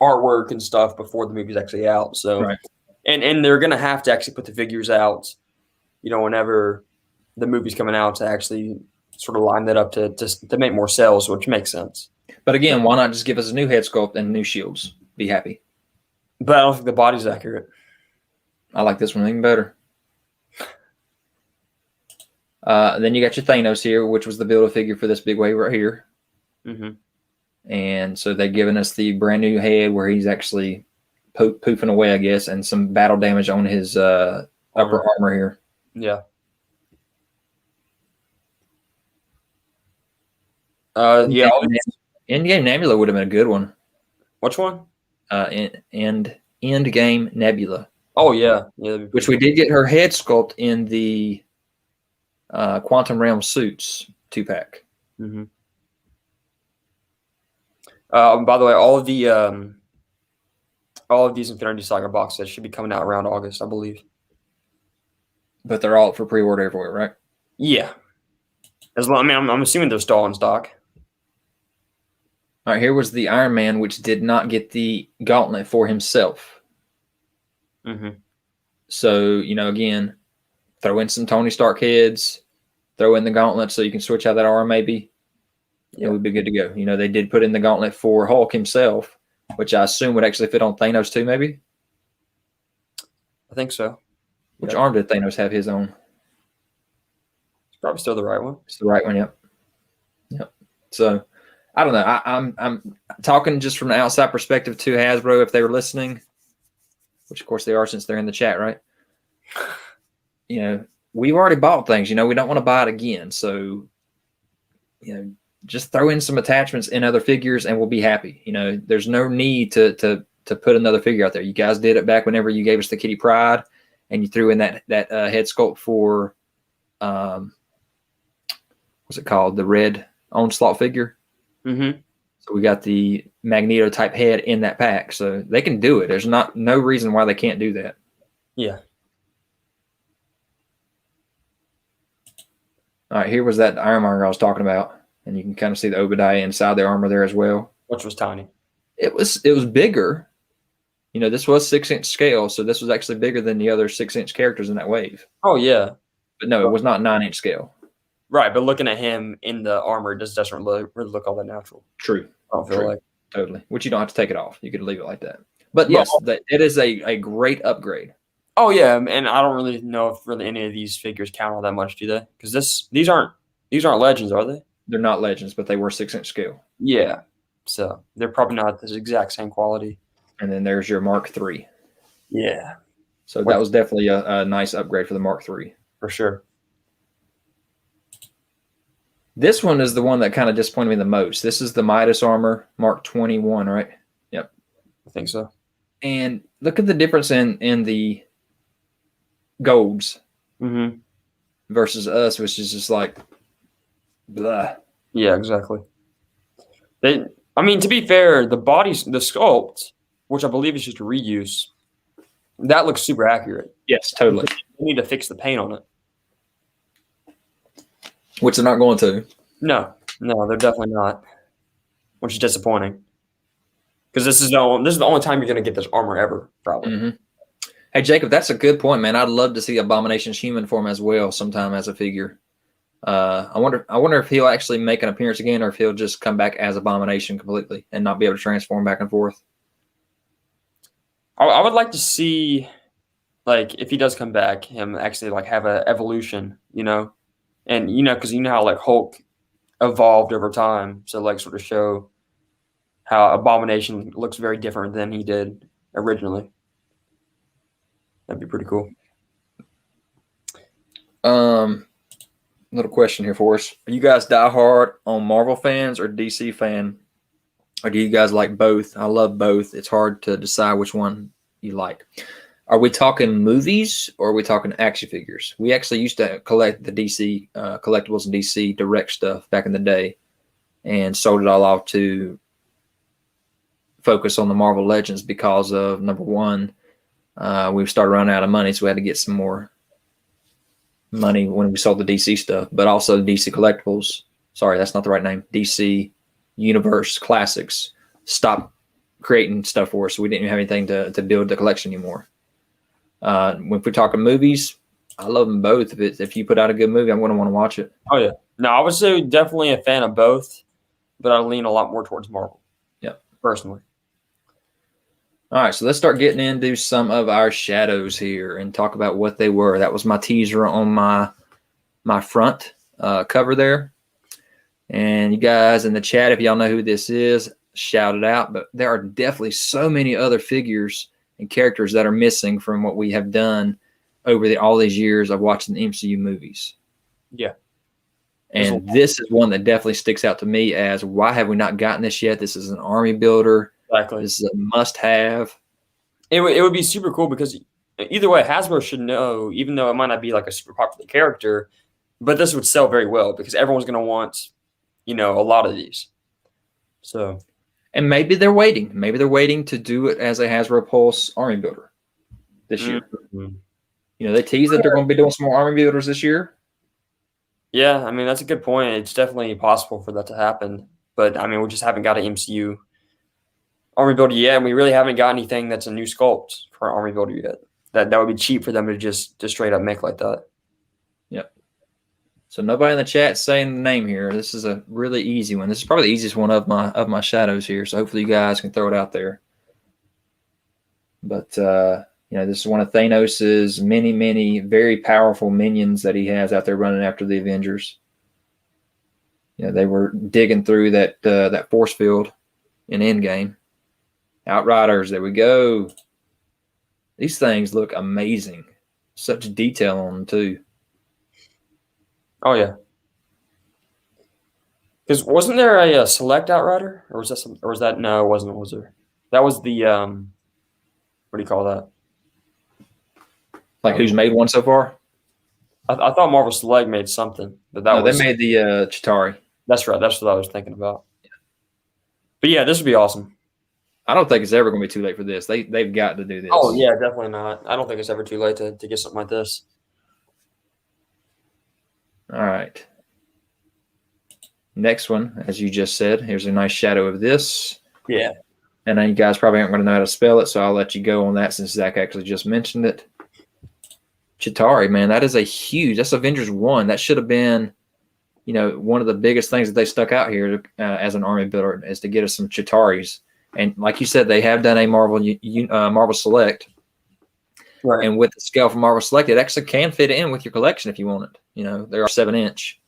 artwork and stuff before the movie's actually out. So. Right. And they're going to have to actually put the figures out, whenever the movie's coming out to actually sort of line that up to make more sales, which makes sense. But again, why not just give us a new head sculpt and new shields? Be happy. But I don't think the body's accurate. I like this one even better. Then you got your Thanos here, which was the Build-A-Figure for this big wave right here. Mm-hmm. And so they've given us the brand new head where he's actually poofing away, I guess, and some battle damage on his upper armor here. Yeah. Endgame Nebula would have been a good one. Which one? Endgame Nebula. Oh yeah, which we did get her head sculpt in the Quantum Realm Suits 2-pack. Mm-hmm. By the way, all of the All of these Infinity Saga box sets should be coming out around August, I believe. But they're all up for pre-order everywhere, right? Yeah. I'm assuming they're still in stock. All right, here was the Iron Man, which did not get the gauntlet for himself. Mm-hmm. So, again, throw in some Tony Stark heads, throw in the gauntlet so you can switch out that arm maybe. It would be good to go. They did put in the gauntlet for Hulk himself, which I assume would actually fit on Thanos too, maybe? I think so. Which arm did Thanos have his own? It's probably still the right one. It's the right one, yep. So, I don't know. I'm talking just from the outside perspective to Hasbro if they were listening, which of course they are since they're in the chat, right? We've already bought things. We don't want to buy it again. So, just throw in some attachments in other figures and we'll be happy. There's no need to put another figure out there. You guys did it back whenever you gave us the Kitty Pryde and you threw in that head sculpt for, what's it called? The red Onslaught figure. Mm-hmm. So we got the Magneto type head in that pack. So they can do it. There's no reason why they can't do that. Yeah. All right, here was that Ironmonger I was talking about. And you can kind of see the Obadiah inside the armor there as well. Which was tiny. It was bigger. This was 6-inch scale, so this was actually bigger than the other 6-inch characters in that wave. Oh, yeah. But no, it was not 9-inch scale. Right, but looking at him in the armor, it just doesn't really look all that natural. True. I don't feel like. Totally. Which you don't have to take it off. You could leave it like that. But yes, it is a great upgrade. Oh, yeah, and I don't really know if really any of these figures count all that much, do they? Because these aren't legends, are they? They're not legends, but they were 6-inch scale. Yeah. So they're probably not the exact same quality. And then there's your Mark III. Yeah. So that was definitely a nice upgrade for the Mark III. For sure. This one is the one that kind of disappointed me the most. This is the Midas armor, Mark 21, right? Yep. I think so. And look at the difference in the golds versus us, which is just like blah. Yeah, exactly. To be fair, the sculpt, which I believe is just a reuse, that looks super accurate. Yes, totally. They need to fix the paint on it. Which they're not going to. No, they're definitely not. Which is disappointing. Because this is the only time you're going to get this armor ever, probably. Mm-hmm. Hey, Jacob, that's a good point, man. I'd love to see Abomination's human form as well sometime as a figure. I wonder if he'll actually make an appearance again or if he'll just come back as Abomination completely and not be able to transform back and forth. I would like to see, if he does come back, him actually, have an evolution, And, because how, Hulk evolved over time. So, sort of show how Abomination looks very different than he did originally. That'd be pretty cool. Little question here for us. Are you guys diehard on Marvel fans or DC fan? Or do you guys like both? I love both. It's hard to decide which one you like. Are we talking movies or are we talking action figures? We actually used to collect the DC collectibles and DC direct stuff back in the day and sold it all off to focus on the Marvel Legends because of, number one, we started running out of money, so we had to get some more money when we sold the DC stuff, but also the DC collectibles. Sorry, that's not the right name. DC Universe Classics stopped creating stuff for us, so we didn't have anything to build the collection anymore. When we're talking movies, I love them both. If you put out a good movie, I'm going to want to watch it. Oh, yeah. No, I would say definitely a fan of both, but I lean a lot more towards Marvel. Yep. Personally. All right, so let's start getting into some of our shadows here and talk about what they were. That was my teaser on my front cover there. And you guys in the chat, if y'all know who this is, shout it out. But there are definitely so many other figures and characters that are missing from what we have done over all these years of watching the MCU movies. Yeah. And this is one that definitely sticks out to me as, why have we not gotten this yet? This is an army builder. Exactly. This is a must-have. It would be super cool because either way, Hasbro should know, even though it might not be like a super popular character, but this would sell very well because everyone's going to want, a lot of these. So, And maybe they're waiting. Maybe they're waiting to do it as a Hasbro Pulse Army Builder this year. Mm-hmm. You know, they tease that they're going to be doing some more Army Builders this year. Yeah, I mean, that's a good point. It's definitely possible for that to happen. But, I mean, we just haven't got an MCU Army Builder yet, and we really haven't got anything that's a new sculpt for an Army Builder yet. That would be cheap for them to just straight up make like that. Yep. So nobody in the chat saying the name here. This is a really easy one. This is probably the easiest one of my shadows here. So hopefully you guys can throw it out there. But you know, this is one of Thanos's many very powerful minions that he has out there running after the Avengers. You know, they were digging through that force field in Endgame. Outriders, there we go. These things look amazing. Such detail on them too. Oh yeah. Because wasn't there a select Outrider, or was that some, or was that no? It wasn't. Was there? That was the what do you call that? Like who's made one so far? I thought Marvel Select made something, but that was they made the Chitauri. That's right. That's what I was thinking about. But yeah, this would be awesome. I don't think it's ever going to be too late for this. They've got to do this. Oh yeah, definitely not. I don't think it's ever too late to get something like this. All right. Next one, as you just said, here's a nice shadow of this. Yeah. And then you guys probably aren't going to know how to spell it, so I'll let you go on that since Zach actually just mentioned it. Chitauri, man, that is that's Avengers 1. That should have been, you know, one of the biggest things that they stuck out here as an army builder is to get us some Chitauris. And like you said, they have done a Marvel Select. Right. And with the scale from Marvel Select, it actually can fit in with your collection if you want it. You know, they're 7-inch.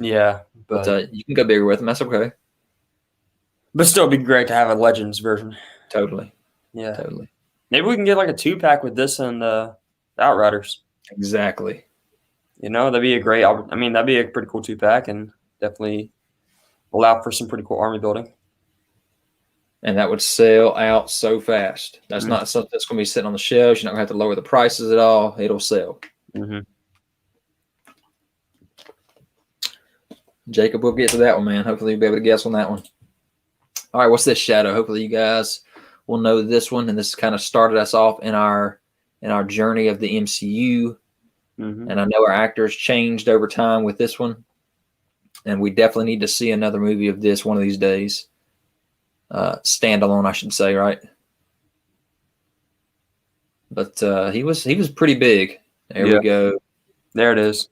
Yeah. But you can go bigger with them. That's okay. But still, it'd be great to have a Legends version. Totally. Yeah. Totally. Maybe we can get like a 2-pack with this and Outriders. Exactly. You know, that'd be a great. I mean, that'd be a pretty cool 2-pack, and definitely allow for some pretty cool army building. And that would sell out so fast. That's not something that's going to be sitting on the shelves. You're not going to have to lower the prices at all. It'll sell. Mm-hmm. Jacob, we'll get to that one, man. Hopefully you'll be able to guess on that one. All right, what's this shadow? Hopefully you guys will know this one. And this kind of started us off in our journey of the MCU. Mm-hmm. And I know our actors changed over time with this one. And we definitely need to see another movie of this one of these days. Standalone, I should say, right? But he was pretty big. There we go. There it is.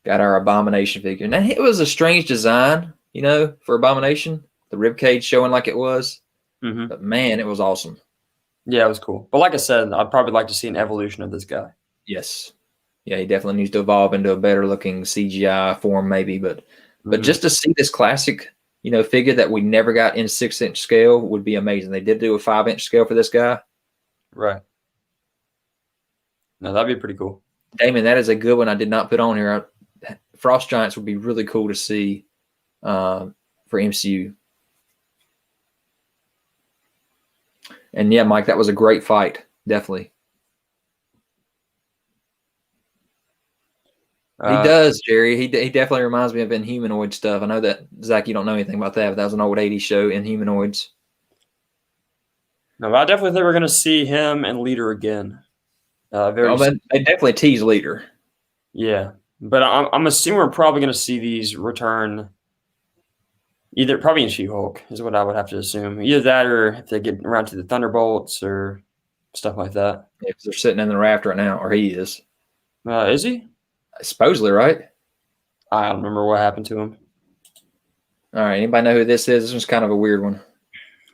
Got our Abomination figure. Now it was a strange design, you know, for Abomination. The rib cage showing like it was. Mm-hmm. But man, it was awesome. Yeah, it was cool. But like I said, I'd probably like to see an evolution of this guy. Yes. Yeah, he definitely needs to evolve into a better looking CGI form, maybe. But just to see this classic, you know, figure that we never got in 6-inch scale would be amazing. They did do a 5-inch scale for this guy. Right. No, that'd be pretty cool. Damon, that is a good one I did not put on here. Frost Giants would be really cool to see for MCU. And yeah, Mike, that was a great fight. Definitely. He does, Jerry. He definitely reminds me of Inhumanoid stuff. I know that, Zach, you don't know anything about that, but that was an old 80s show, Inhumanoids. No, but I definitely think we're going to see him and Leader again. They definitely tease Leader. Yeah, but I'm assuming we're probably going to see these return probably in She-Hulk is what I would have to assume. Either that or if they get around to the Thunderbolts or stuff like that. Yeah, because they're sitting in the raft right now, or he is. Is he? Supposedly, right? I don't remember what happened to him. All right, anybody know who this is? This one's kind of a weird one.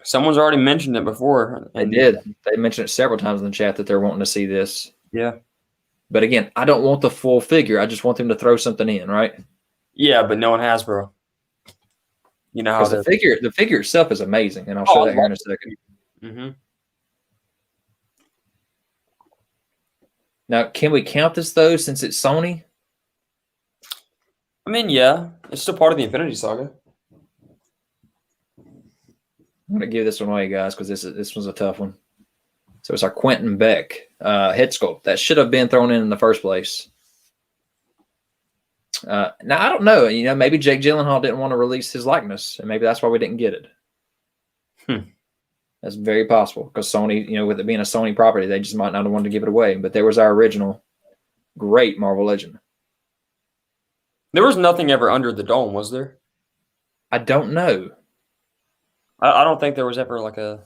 Someone's already mentioned it before. They did. They mentioned it several times in the chat that they're wanting to see this. Yeah. But again, I don't want the full figure. I just want them to throw something in, right? Yeah, but no one has, bro. You know how the figure itself is amazing, and I'll show that here in a second. Mm-hmm. Now, can we count this though, since it's Sony? I mean, yeah, it's still part of the Infinity Saga. I'm gonna give this one away, guys, because this one's a tough one. So it's our Quentin Beck head sculpt that should have been thrown in the first place. Now I don't know. You know, maybe Jake Gyllenhaal didn't want to release his likeness, and maybe that's why we didn't get it. That's very possible because Sony, with it being a Sony property, they just might not have wanted to give it away. But there was our original great Marvel Legend. There was nothing ever under the dome, was there? I don't know. I don't think there was ever like a.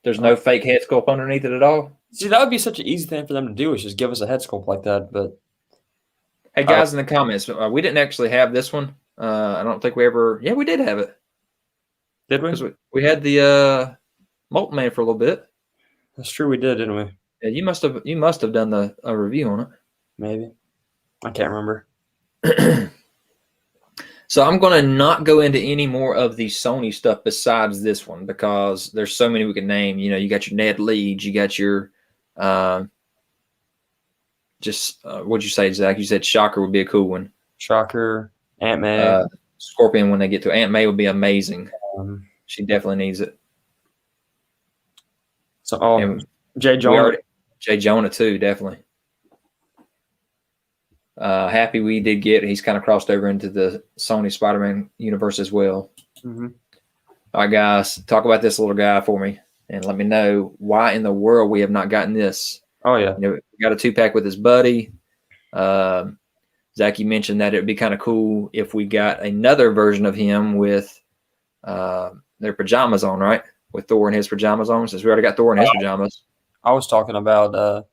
There's no fake head sculpt underneath it at all. See, that would be such an easy thing for them to do, is just give us a head sculpt like that. But hey, guys, in the comments, we didn't actually have this one. I don't think we ever. Yeah, we did have it. Did we? Because we had the Molten Man for a little bit. That's true, we did, didn't we? Yeah, you must have done a review on it. Maybe. I can't remember. So I'm going to not go into any more of the Sony stuff besides this one because there's so many we can name. You got your Ned Leeds, you got your what'd you say, Zach? You said Shocker would be a cool one. Shocker, Aunt May. Scorpion when they get to Aunt May would be amazing. She definitely needs it. So, Jay Jonah. Jay Jonah too, definitely. Happy we did get. He's kind of crossed over into the Sony Spider-Man universe as well. Mm-hmm. All right, guys, talk about this little guy for me and let me know why in the world we have not gotten this. Oh, yeah. We got a 2-pack with his buddy. Zach, you mentioned that it would be kind of cool if we got another version of him with their pajamas on, right? With Thor in his pajamas on, since we already got Thor in his pajamas. I was talking about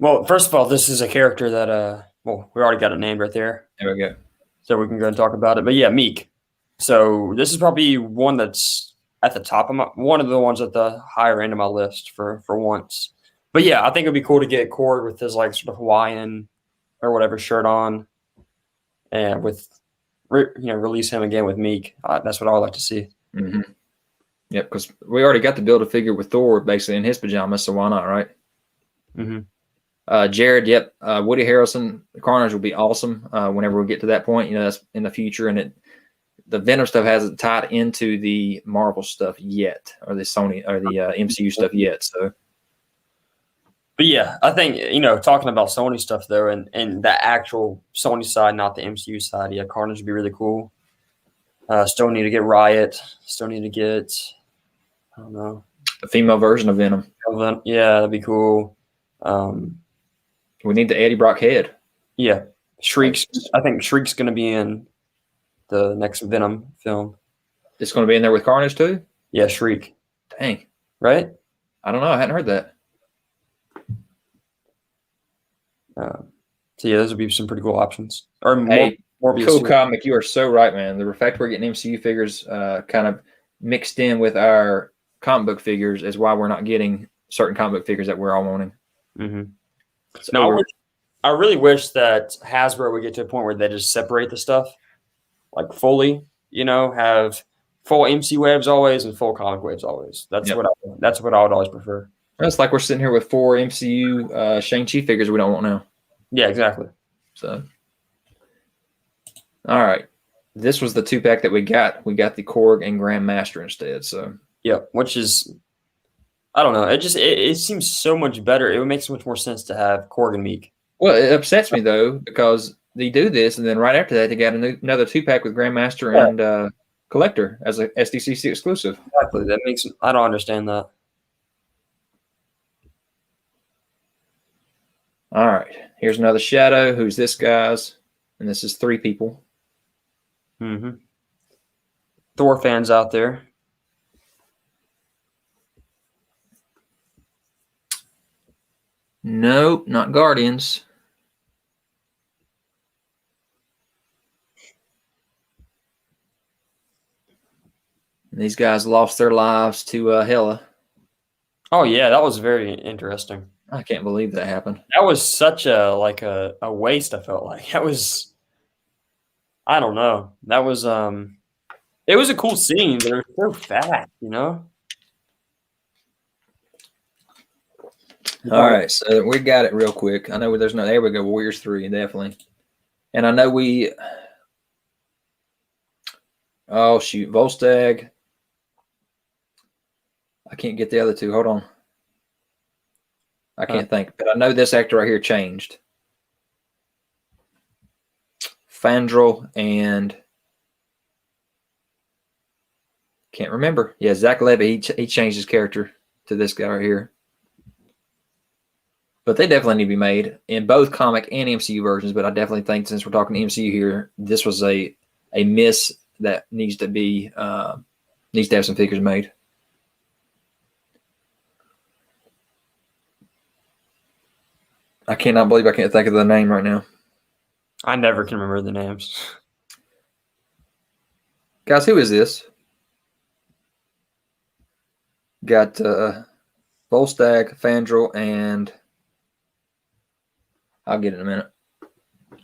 well, first of all, this is a character that we already got it named right there. There we go. So we can go and talk about it. But yeah, Meek. So this is probably one that's at the top of one of the ones at the higher end of my list for once. But yeah, I think it'd be cool to get Cord with his like sort of Hawaiian or whatever shirt on, and release him again with Meek. That's what I would like to see. Mm-hmm. Yep, because we already got to build a figure with Thor basically in his pajamas, so why not, right? Mm-hmm. Jared, yep. Woody Harrelson, Carnage will be awesome whenever we get to that point. That's in the future, and the Venom stuff hasn't tied into the Marvel stuff yet, or the Sony or the MCU stuff yet. So, but yeah, I think talking about Sony stuff though, and the actual Sony side, not the MCU side. Yeah, Carnage would be really cool. Still need to get Riot. Still need to get, I don't know, the female version of Venom. Yeah, that'd be cool. We need the Eddie Brock head. Yeah. Shriek's. I think Shriek's going to be in the next Venom film. It's going to be in there with Carnage too? Yeah, Shriek. Dang. Right? I don't know. I hadn't heard that. So yeah, those would be some pretty cool options. Or hey, Morbius cool too. comic. You are so right, man. The fact we're getting MCU figures kind of mixed in with our comic book figures is why we're not getting certain comic book figures that we're all wanting. Mm-hmm. So I really wish that Hasbro would get to a point where they just separate the stuff, like fully. Have full MC waves always and full comic waves always. That's what I would always prefer. It's like we're sitting here with 4 MCU Shang-Chi figures we don't want now. Yeah, exactly. So, all right, this was the 2-pack that we got. We got the Korg and Grandmaster instead. So yeah, which is, I don't know. It seems so much better. It would make so much more sense to have Korg and Meek. Well, it upsets me though because they do this, and then right after that, they got another 2-pack with Grandmaster and Collector as a SDCC exclusive. Exactly. I don't understand that. All right, here's another Shadow. Who's this, guys? And this is 3 people. Mm-hmm. Thor fans out there. Nope, not Guardians. These guys lost their lives to Hela. Oh yeah, that was very interesting. I can't believe that happened. That was such a waste. I felt like that was. I don't know. That was It was a cool scene, but it was so fast, All right, so we got it real quick. I know there's no. There we go. Warriors 3, definitely. And I know we. Oh shoot, Volstagg. I can't get the other 2. Hold on. I can't think, but I know this actor right here changed. Fandral and Can't remember. Yeah, Zach Levy, he changed his character to this guy right here. But they definitely need to be made in both comic and MCU versions. But I definitely think, since we're talking MCU here, this was a miss that needs to have some figures made. I cannot believe I can't think of the name right now. I never can remember the names. Guys, who is this? Got Volstagg, Fandral, and I'll get it in a minute.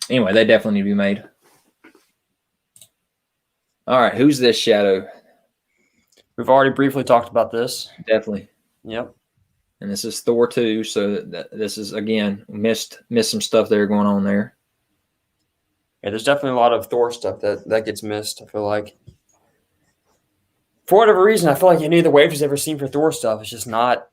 Anyway, they definitely need to be made. All right, who's this Shadow? We've already briefly talked about this. Definitely. Yep. And this is Thor 2, so this is, again, missed some stuff there going on there. Yeah, there's definitely a lot of Thor stuff that gets missed, I feel like. For whatever reason, I feel like any of the waves I've ever seen for Thor stuff is just not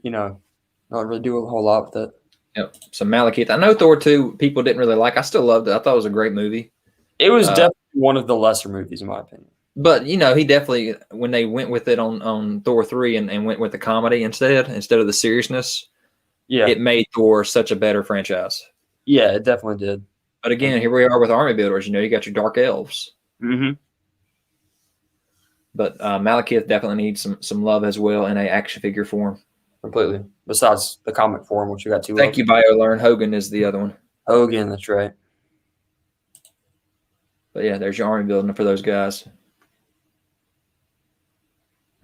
really do a whole lot with it. Yep. So Malekith. I know Thor 2 people didn't really like. I still loved it. I thought it was a great movie. It was definitely one of the lesser movies, in my opinion. But, he definitely, when they went with it on Thor 3 and went with the comedy instead of the seriousness, it made Thor such a better franchise. Yeah, it definitely did. But again, here we are with army builders. You got your dark elves. Mm-hmm. But Malekith definitely needs some love as well in a action figure form. Completely. Besides the comic form, which we got two. Thank you, BioLearn. Hogan is the other one. Hogan, that's right. But yeah, there's your army building for those guys.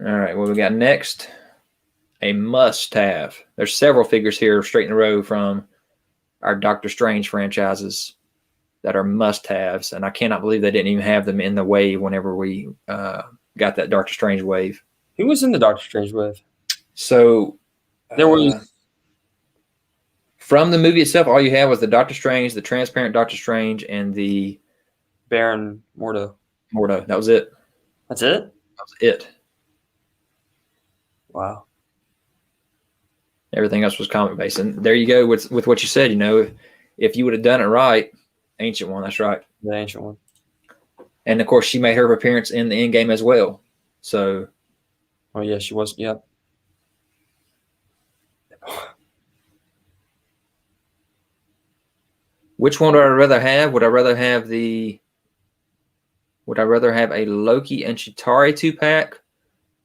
All right, what we got next? A must-have. There's several figures here straight in a row from our Doctor Strange franchises that are must-haves, and I cannot believe they didn't even have them in the wave whenever we got that Doctor Strange wave. Who was in the Doctor Strange wave? So there was from the movie itself, all you had was the Doctor Strange, the transparent Doctor Strange, and the Baron Mordo. That was it. That's it? That was it. Wow. Everything else was comic based, and there you go with what you said. If you would have done it right, Ancient One. That's right. The Ancient One. And of course, she made her appearance in the Endgame as well. So. Oh yeah, she was. Yep. Which one would I rather have? Would I rather have a Loki and Chitauri 2-pack,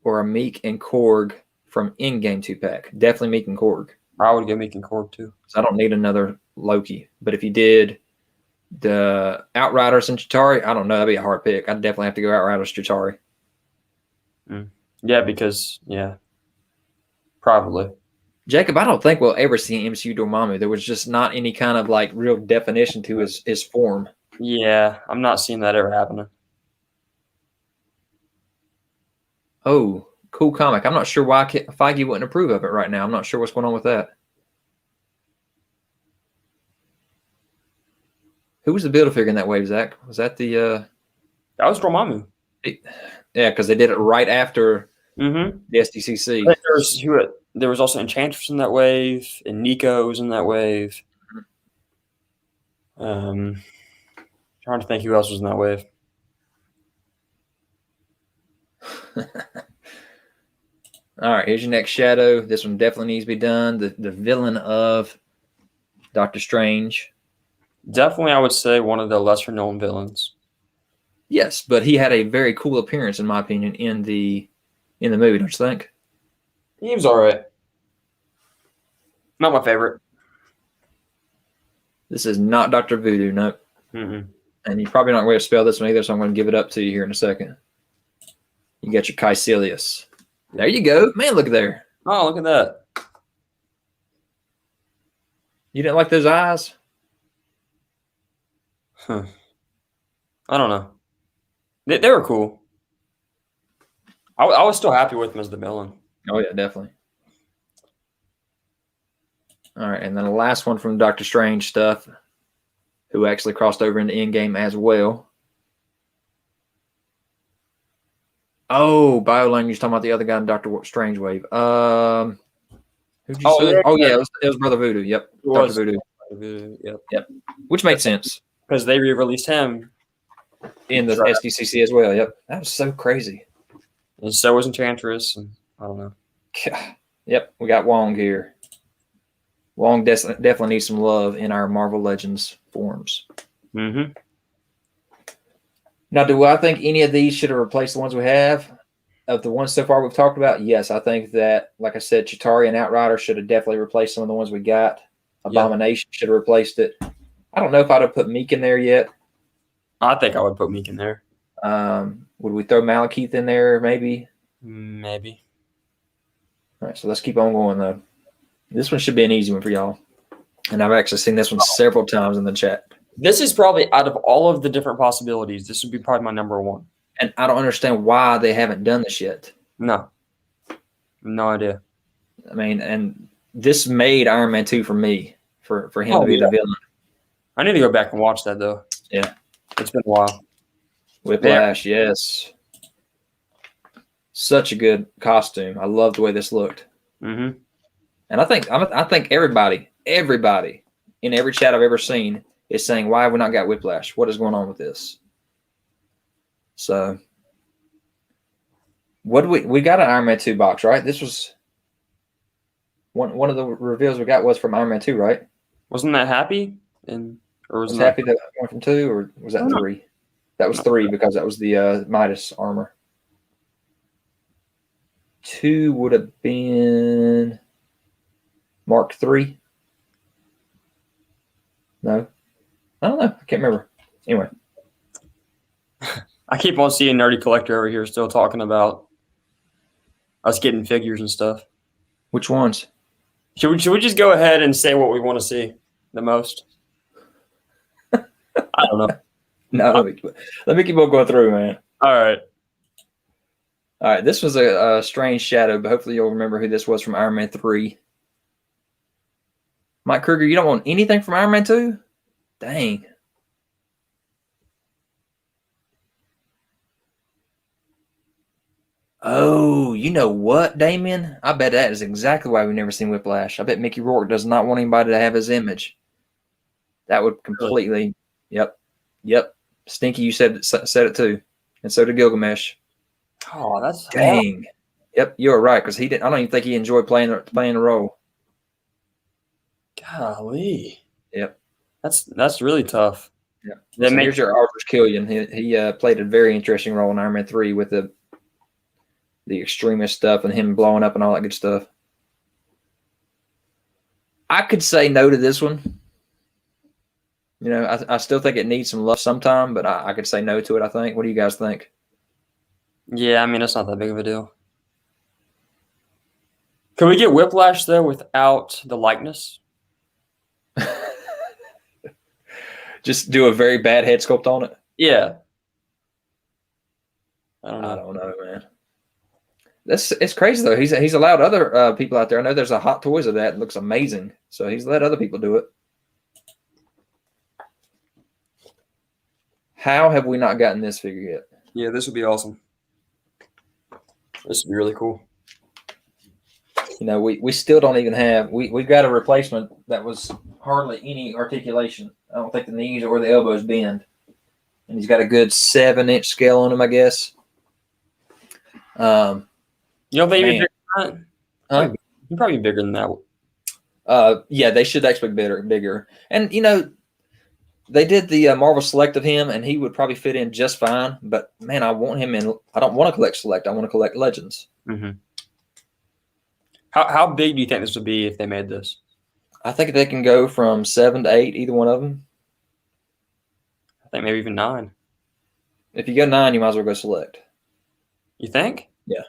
or a Meek and Korg from Endgame 2-pack? Definitely Meek and Korg. I would get Meek and Korg too. I don't need another Loki. But if you did the Outriders and Chitauri, I don't know. That'd be a hard pick. I'd definitely have to go Outriders Chitauri. Yeah, because probably. Jacob, I don't think we'll ever see MCU Dormammu. There was just not any kind of real definition to his form. Yeah, I'm not seeing that ever happening. Oh, cool comic. I'm not sure why Feige wouldn't approve of it right now. I'm not sure what's going on with that. Who was the Build-A-Figure in that wave, Zach? Was that the... That was Dormammu. Yeah, because they did it right after the SDCC. There was also Enchantress in that wave, and Nico was in that wave. Trying to think who else was in that wave. All right, here's your next Shadow. This one definitely needs to be done. The villain of Doctor Strange. Definitely, I would say one of the lesser known villains. Yes, but he had a very cool appearance, in my opinion, in the movie. Don't you think? He was all right. Not my favorite. This is not Dr. Voodoo, no. Mm-mm. And you're probably not going to spell this one either, so I'm going to give it up to you here in a second. You got your Caecilius. There you go. Man, look there. Oh, look at that. You didn't like those eyes? Huh. I don't know. They were cool. I was still happy with him as the villain. Oh, yeah, definitely. All right, and then the last one from Doctor Strange stuff, who actually crossed over into Endgame as well. Oh, BioLane, you're talking about the other guy in Doctor Strange wave. Who'd you say? Yeah, it was Brother Voodoo. Yep, Dr. Voodoo. Yep. Which made sense. Because they re-released him in the SDCC as well. Yep. That was so crazy. And so was Enchantress. And I don't know. Yep, we got Wong here. Wong definitely needs some love in our Marvel Legends forums. Mm-hmm. Now, do I think any of these should have replaced the ones we have? Of the ones so far we've talked about, yes, I think that, like I said, Chitauri and Outrider should have definitely replaced some of the ones we got. Abomination should have replaced it. I don't know if I'd have put Meek in there yet. I think I would put Meek in there. Would we throw Malekith in there, maybe? Maybe. All right, so let's keep on going, though. This one should be an easy one for y'all. And I've actually seen this one several times in the chat. This is probably, out of all of the different possibilities, this would be probably my number one. And I don't understand why they haven't done this yet. No idea. I mean, and this made Iron Man 2 for me, for him to be the villain. I need to go back and watch that, though. Yeah. It's been a while. Whiplash, yes. Such a good costume. I love the way this looked. Mm-hmm. And I think everybody in every chat I've ever seen is saying, why have we not got Whiplash? What is going on with this? So, what do we got an Iron Man 2 box, right? This was one of the reveals we got was from Iron Man 2, right? Wasn't that Happy? Or was Happy that one from 2, or was that 3? That was 3 because that was the Midas armor. 2 would have been Mark 3. No, I don't know. I can't remember. Anyway, I keep on seeing Nerdy Collector over here still talking about us getting figures and stuff. which ones? Should we just go ahead and say what we want to see the most? I don't know. No, let me keep on going through, man. All right. This was a strange shadow, but hopefully you'll remember who this was from Iron Man 3. Mike Kruger, you don't want anything from Iron Man 2? Dang. Oh, you know what, Damien? I bet that is exactly why we've never seen Whiplash. I bet Mickey Rourke does not want anybody to have his image. That would completely, yep. Stinky, you said it too, and so did Gilgamesh. Oh, that's dang. hard. Yep, you're right because he didn't. I don't even think he enjoyed playing the role. Golly. Yep, that's really tough. Yeah. So here's your Arthur Killian. He played a very interesting role in Iron Man 3 with the extremist stuff and him blowing up and all that good stuff. I could say no to this one. You know, I still think it needs some love sometime, but I could say no to it, I think. What do you guys think? Yeah, I mean, it's not that big of a deal. Can we get Whiplash, though, without the likeness? Just do a very bad head sculpt on it? Yeah. I don't know, man. It's crazy, though. He's allowed other people out there. I know there's a Hot Toys of that. It looks amazing. So he's let other people do it. How have we not gotten this figure yet? Yeah, this would be awesome. This would be really cool. You know, we still don't even have we've got a replacement that was hardly any articulation. I don't think the knees or the elbows bend. And he's got a good 7-inch scale on him, I guess. You don't think he'd be bigger than that? Huh? He'd probably be bigger than that. Yeah, they should expect bigger. And you know, they did the Marvel Select of him, and he would probably fit in just fine. But man, I want him in. I don't want to collect Select. I want to collect Legends. Mm-hmm. How big do you think this would be if they made this? I think they can go from 7 to 8, either one of them. I think maybe even 9. If you go 9, you might as well go Select. You think? Yeah.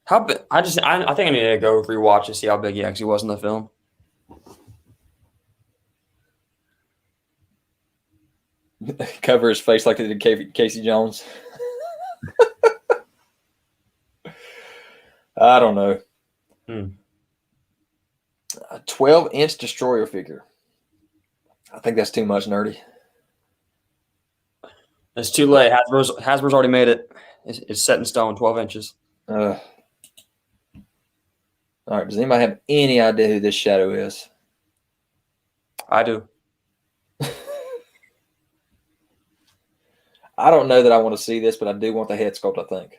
How big? I think I need to go rewatch and see how big he actually was in the film. Cover his face like they did Casey Jones. I don't know. A 12-inch Destroyer figure. I think that's too much, Nerdy. It's too late. Hasbro's already made it. It's set in stone, 12 inches. All right. Does anybody have any idea who this shadow is? I do. I don't know that I want to see this, but I do want the head sculpt, I think.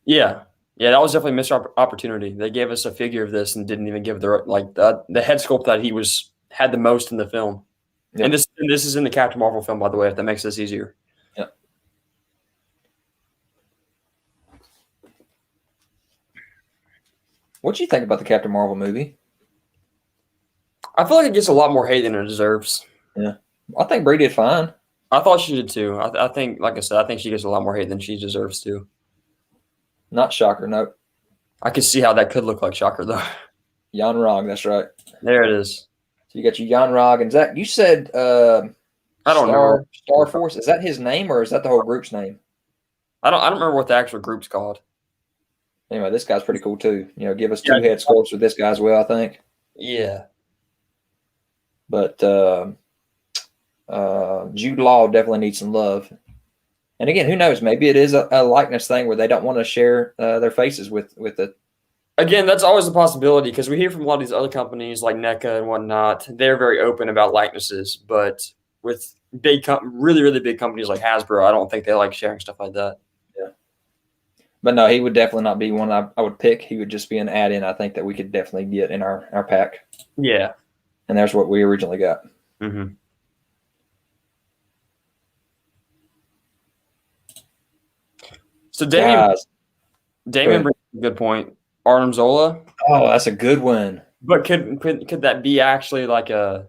Yeah. Yeah, that was definitely a missed opportunity. They gave us a figure of this and didn't even give the head sculpt that he had the most in the film. Yep. And this is in the Captain Marvel film, by the way, if that makes this easier. Yep. What do you think about the Captain Marvel movie? I feel like it gets a lot more hate than it deserves. Yeah, I think Brie did fine. I thought she did too. I think, like I said, I think she gets a lot more hate than she deserves to. Not Shocker, no. I could see how that could look like Shocker, though. Jan Rog, that's right. There it is. So you got your Jan Rog and Zack. You said I don't know. Star Force. Is that his name or is that the whole group's name? I don't remember what the actual group's called. Anyway, this guy's pretty cool too. Give us 2 head sculpts with this guy as well, I think. Yeah. But Jude Law definitely needs some love. And again, who knows? Maybe it is a likeness thing where they don't want to share their faces with it. Again, that's always a possibility because we hear from a lot of these other companies like NECA and whatnot. They're very open about likenesses, but with really, really big companies like Hasbro, I don't think they like sharing stuff like that. Yeah. But no, he would definitely not be one I would pick. He would just be an add-in, I think, that we could definitely get in our pack. Yeah. And there's what we originally got. Mm-hmm. So Damien brings up a good point. Arnim Zola. Oh, that's a good one. But could that be actually like I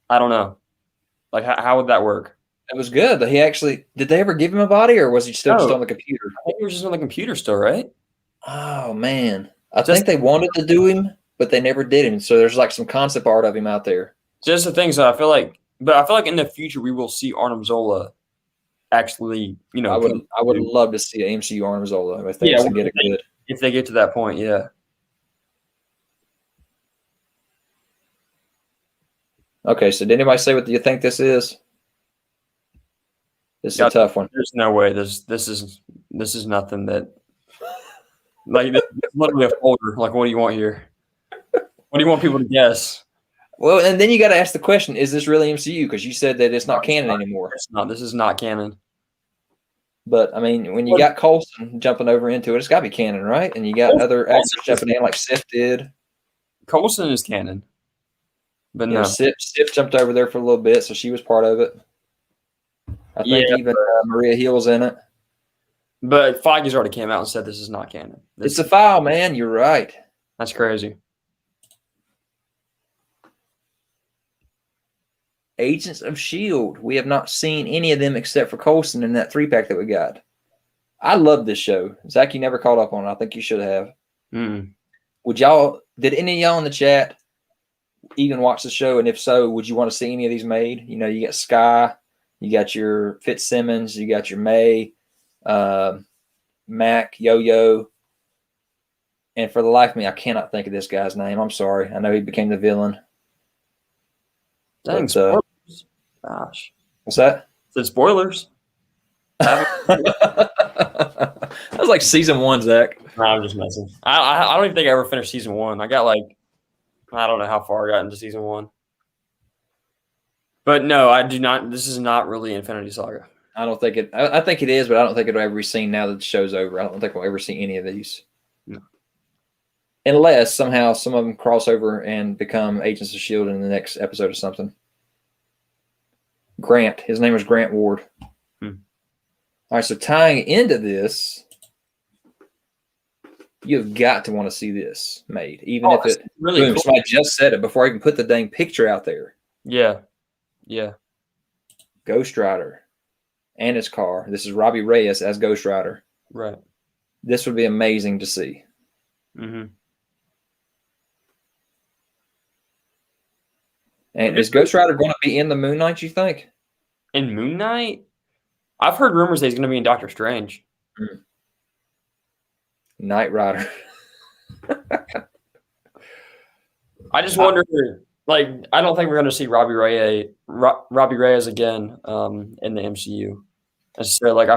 don't know. Like how would that work? It was good. Did they ever give him a body or was he still just on the computer? I think he was just on the computer still, right? Oh man. I think they wanted to do him, but they never did him. So there's like some concept art of him out there. Just the thing, so I feel like in the future we will see Arnim Zola actually, I would love to see an MCU Arnim Zola if they get it good. If they get to that point, yeah. Okay, so did anybody say what do you think this is? This is a tough one. There's no way. This is nothing that like this is literally a folder. Like, what do you want here? What do you want people to guess? Well, and then you got to ask the question: is this really MCU? Because you said that it's not canon anymore. It's not. This is not canon. But I mean, when you got Coulson jumping over into it, it's got to be canon, right? And you got other actors jumping in, like Sif did. Coulson is canon, but no. Sif jumped over there for a little bit, so she was part of it. I think even Maria Hill's in it. But Feige's already came out and said this is not canon. It's a file, man. You're right. That's crazy. Agents of S.H.I.E.L.D. We have not seen any of them except for Coulson in that 3-pack that we got. I love this show. Zach, you never caught up on it. I think you should have. Mm. Did any of y'all in the chat even watch the show? And if so, would you want to see any of these made? You got Sky, you got your Fitzsimmons, you got your May, Mac, Yo-Yo. And for the life of me, I cannot think of this guy's name. I'm sorry. I know he became the villain. Dang, but, gosh. What's that? Said spoilers. That was like season 1, Zach. No, I'm just messing. I don't even think I ever finished season 1. I got I don't know how far I got into season 1. But no, I do not. This is not really Infinity Saga. I don't think it. I think it is, but I don't think it'll ever be seen now that the show's over. I don't think we'll ever see any of these. No. Unless somehow some of them cross over and become Agents of S.H.I.E.L.D. in the next episode or something. Grant. His name is Grant Ward. All right, so tying into this, you've got to want to see this made. Even if it really cool. Somebody just said it before I even put the dang picture out there. Yeah. Yeah. Ghost Rider and his car. This is Robbie Reyes as Ghost Rider. Right. This would be amazing to see. Mm-hmm. And is Ghost Rider going to be in the Moon Knight, you think? In Moon Knight? I've heard rumors that he's going to be in Doctor Strange. Knight Rider. I just wonder, I don't think we're going to see Robbie Reyes again in the MCU. I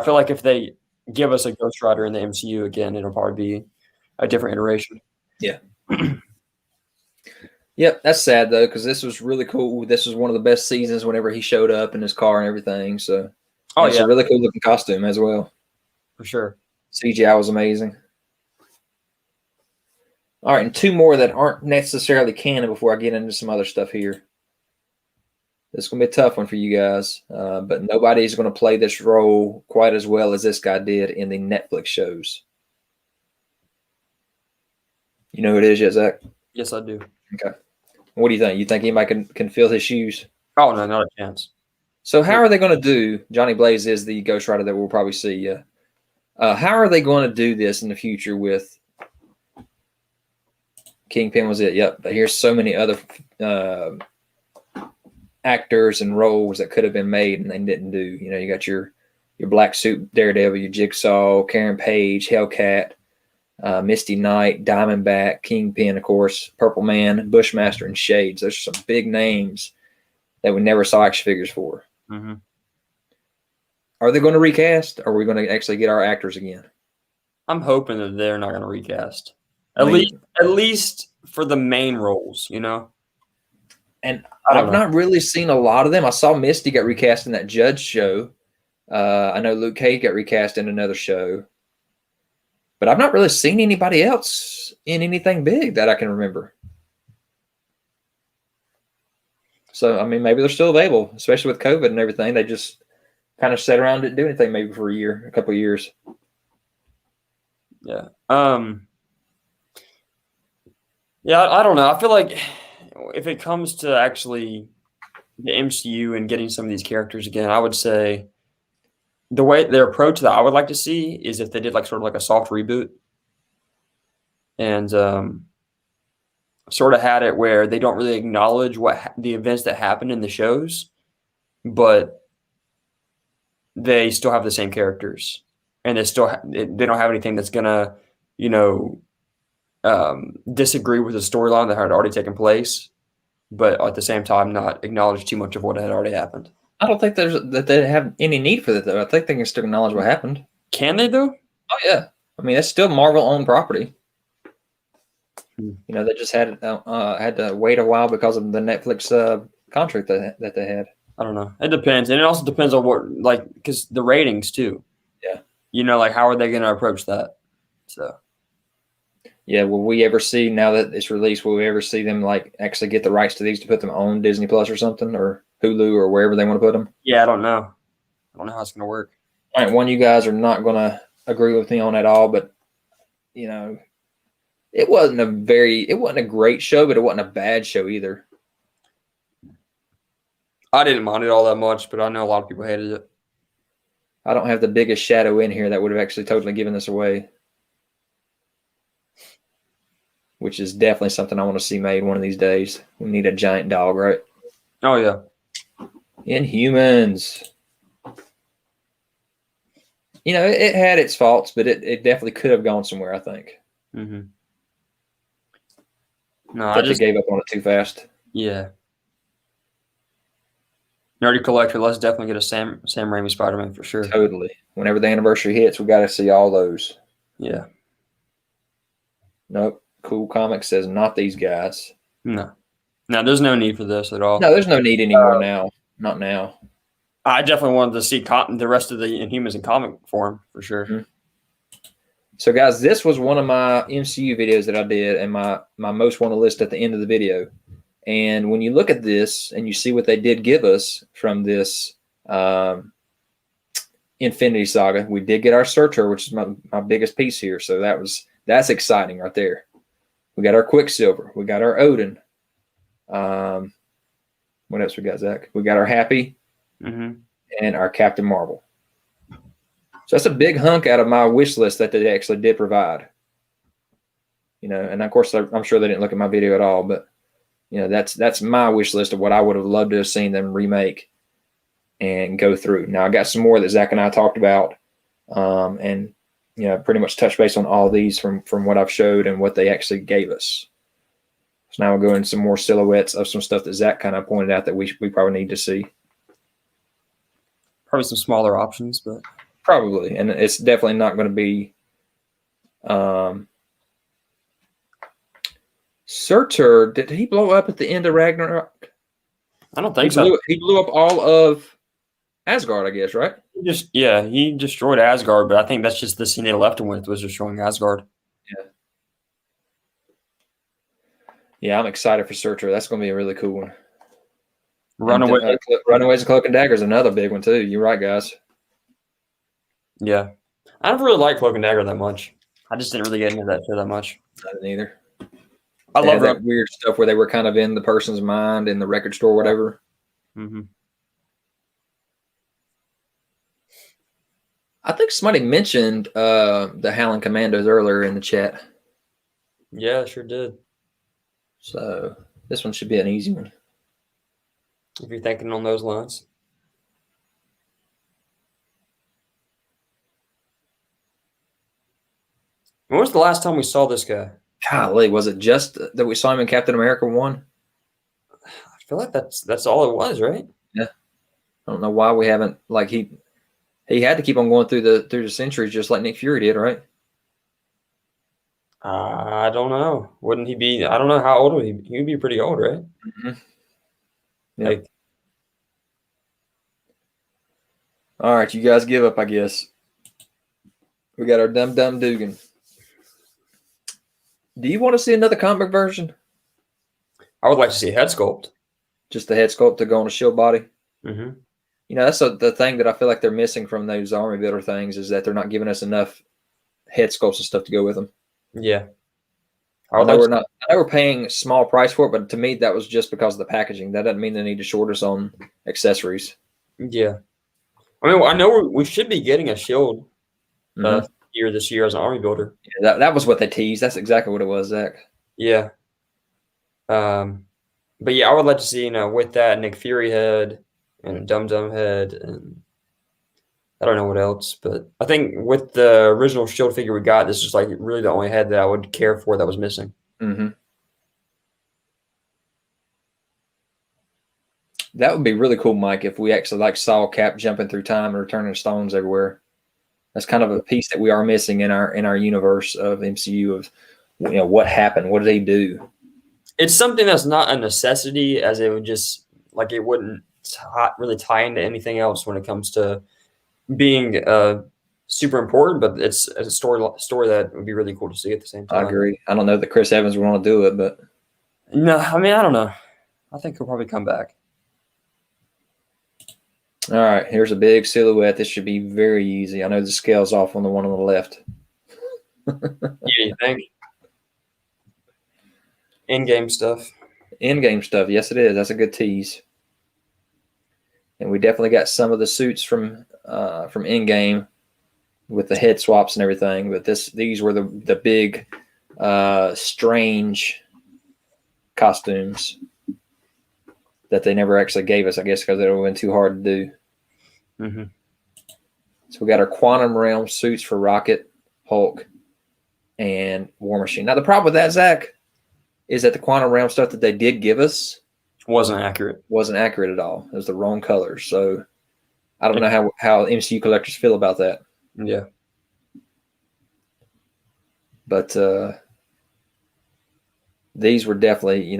feel like if they give us a Ghost Rider in the MCU again, it'll probably be a different iteration. Yeah. Yep, that's sad though, because this was really cool. This was one of the best seasons whenever he showed up in his car and everything. So, it's a really cool looking costume as well. For sure. CGI was amazing. All right, and two more that aren't necessarily canon before I get into some other stuff here. This is going to be a tough one for you guys, but nobody's going to play this role quite as well as this guy did in the Netflix shows. You know who it is yet, Zach? Yes, I do. Okay. What do you think? You think anybody can fill his shoes? Oh, no, not a chance. So how are they going to do? Johnny Blaze is the Ghost Rider that we'll probably see. How are they going to do this in the future with Kingpin was it? Yep. But here's so many other actors and roles that could have been made and they didn't do. You know, you got your Black Suit Daredevil, your Jigsaw, Karen Page, Hellcat, Misty Knight, Diamondback, Kingpin, of course, Purple Man, Bushmaster, and Shades. Those are some big names that we never saw action figures for. Mm-hmm. Are they going to recast, or are we going to actually get our actors again? I'm hoping that they're not going to recast. At least for the main roles, you know? And I've not really seen a lot of them. I saw Misty got recast in that Judge show. I know Luke Cage got recast in another show. But I've not really seen anybody else in anything big that I can remember. So, I mean, maybe they're still available, especially with COVID and everything. They just kind of sat around and didn't do anything maybe for a couple of years. Yeah. Yeah, I don't know. I feel like if it comes to actually the MCU and getting some of these characters again, I would say the way their approach that I would like to see is if they did like sort of like a soft reboot and sort of had it where they don't really acknowledge the events that happened in the shows, but they still have the same characters and they don't have anything that's gonna, you know, disagree with the storyline that had already taken place, but at the same time not acknowledge too much of what had already happened. I don't think that they have any need for that, though. I think they can still acknowledge what happened. Can they, though? Oh, yeah. I mean, that's still Marvel-owned property. You know, they just had to wait a while because of the Netflix contract that they had. I don't know. It depends. And it also depends on what, like, because the ratings, too. Yeah. You know, like, how are they going to approach that? So. Yeah, will we ever see, now that it's released, will we ever see them, like, actually get the rights to these to put them on Disney Plus or something, or Hulu or wherever they want to put them? Yeah, I don't know. I don't know how it's going to work. All right, one of you guys are not going to agree with me on at all, but, you know, it wasn't a great show, but it wasn't a bad show either. I didn't mind it all that much, but I know a lot of people hated it. I don't have the biggest shadow in here that would have actually totally given this away, which is definitely something I want to see made one of these days. We need a giant dog, right? Oh, yeah. Inhumans. You know, it had its faults, but it definitely could have gone somewhere, I think. Mm-hmm. No, I just gave up on it too fast. Yeah. Nerdy Collector, let's definitely get a Sam Raimi Spider-Man for sure. Totally. Whenever the anniversary hits, we got to see all those. Yeah. Nope. Cool Comics says not these guys. No, there's no need for this at all. No, there's no need anymore now. Not now. I definitely wanted to see the rest of the Inhumans in comic form for sure. Mm-hmm. So, guys, this was one of my MCU videos that I did, and my most wanted list at the end of the video. And when you look at this and you see what they did give us from this Infinity Saga, we did get our Surtur, which is my biggest piece here. So that's exciting right there. We got our Quicksilver. We got our Odin. What else we got, Zach? We got our Happy and our Captain Marvel. So that's a big hunk out of my wish list that they actually did provide. You know, and of course, I'm sure they didn't look at my video at all, but you know, that's my wish list of what I would have loved to have seen them remake and go through. Now, I got some more that Zach and I talked about, and you know, pretty much touch base on all these from what I've showed and what they actually gave us. So now we'll go into some more silhouettes of some stuff that Zach kind of pointed out that we probably need to see. Probably some smaller options, but probably, and it's definitely not going to be. Surtur, did he blow up at the end of Ragnarok? I don't think so. He blew up all of Asgard, I guess, right? He destroyed Asgard, but I think that's just the scene they left him with was destroying Asgard. Yeah. Yeah, I'm excited for Searcher. That's going to be a really cool one. Runaway. Runaways and Cloak and Dagger is another big one too. You're right, guys. Yeah. I don't really like Cloak and Dagger that much. I just didn't really get into that show that much. I didn't either. I love that weird stuff where they were kind of in the person's mind in the record store, or whatever. Mm-hmm. I think somebody mentioned the Howling Commandos earlier in the chat. Yeah, sure did. So this one should be an easy one. If you're thinking on those lines. When was the last time we saw this guy? Golly, was it just that we saw him in Captain America 1? I feel like that's all it was, right? Yeah. I don't know why we haven't, like, he had to keep on going through the centuries just like Nick Fury did, right? I don't know. Wouldn't he be? I don't know how old would he be? He would be pretty old, right? Mm-hmm. Yeah. Like, all right, you guys give up, I guess. We got our Dum Dum Dugan. Do you want to see another comic version? I would like to see a head sculpt. Just the head sculpt to go on a shield body? Mm-hmm. You know, that's the thing that I feel like they're missing from those army builder things is that they're not giving us enough head sculpts and stuff to go with them. Yeah. I know we're paying a small price for it, but to me that was just because of the packaging. That doesn't mean they need to short us on accessories. Yeah. I mean, I know we should be getting a shield this year as an army builder. Yeah, that was what they teased. That's exactly what it was, Zach. Yeah. But yeah, I would like to see, with that Nick Fury head and a Dum Dum head, and I don't know what else, but I think with the original shield figure we got, this is like really the only head that I would care for that was missing. Mm-hmm. That would be really cool, Mike, if we actually like saw Cap jumping through time and returning stones everywhere. That's kind of a piece that we are missing in our universe of MCU of what happened, what did he do? It's something that's not a necessity, as it would just like it wouldn't really tie into anything else when it comes to being super important. But it's a story that would be really cool to see at the same time. I agree. I don't know that Chris Evans would want to do it, but no, I mean I don't know. I think he'll probably come back. All right, here's a big silhouette. This should be very easy. I know the scale's off on the one on the left. Yeah, you think? Endgame stuff. Endgame stuff. Yes, it is. That's a good tease. And we definitely got some of the suits from Endgame with the head swaps and everything. But these were the big, strange costumes that they never actually gave us, I guess, because it would have been too hard to do. Mm-hmm. So we got our Quantum Realm suits for Rocket, Hulk, and War Machine. Now, the problem with that, Zach, is that the Quantum Realm stuff that they did give us wasn't accurate. Wasn't accurate at all. It was the wrong colors. So I don't know how MCU collectors feel about that. Yeah. But these were definitely,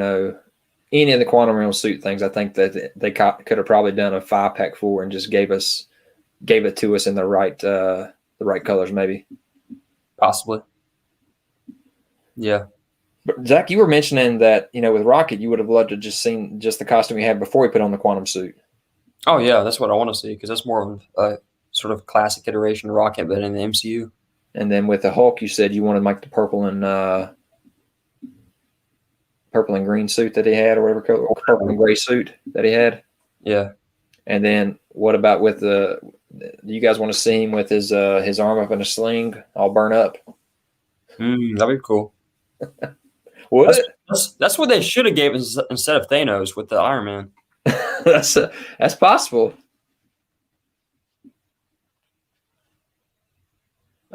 any of the Quantum Realm suit things, I think that they could have probably done a 5-pack for and just gave it to us in the right colors, maybe. Possibly. Yeah. But Zach, you were mentioning that, with Rocket, you would have loved to just seen just the costume he had before he put on the Quantum suit. Oh yeah, that's what I want to see because that's more of a sort of classic iteration of Rocket, but in the MCU. And then with the Hulk, you said you wanted like the purple and green suit that he had, or whatever color, or purple and gray suit that he had. Yeah. And then what about with do you guys want to see him with his arm up in a sling, all burnt up? That'd be cool. That's what they should have gave us instead of Thanos with the Iron Man. That's possible.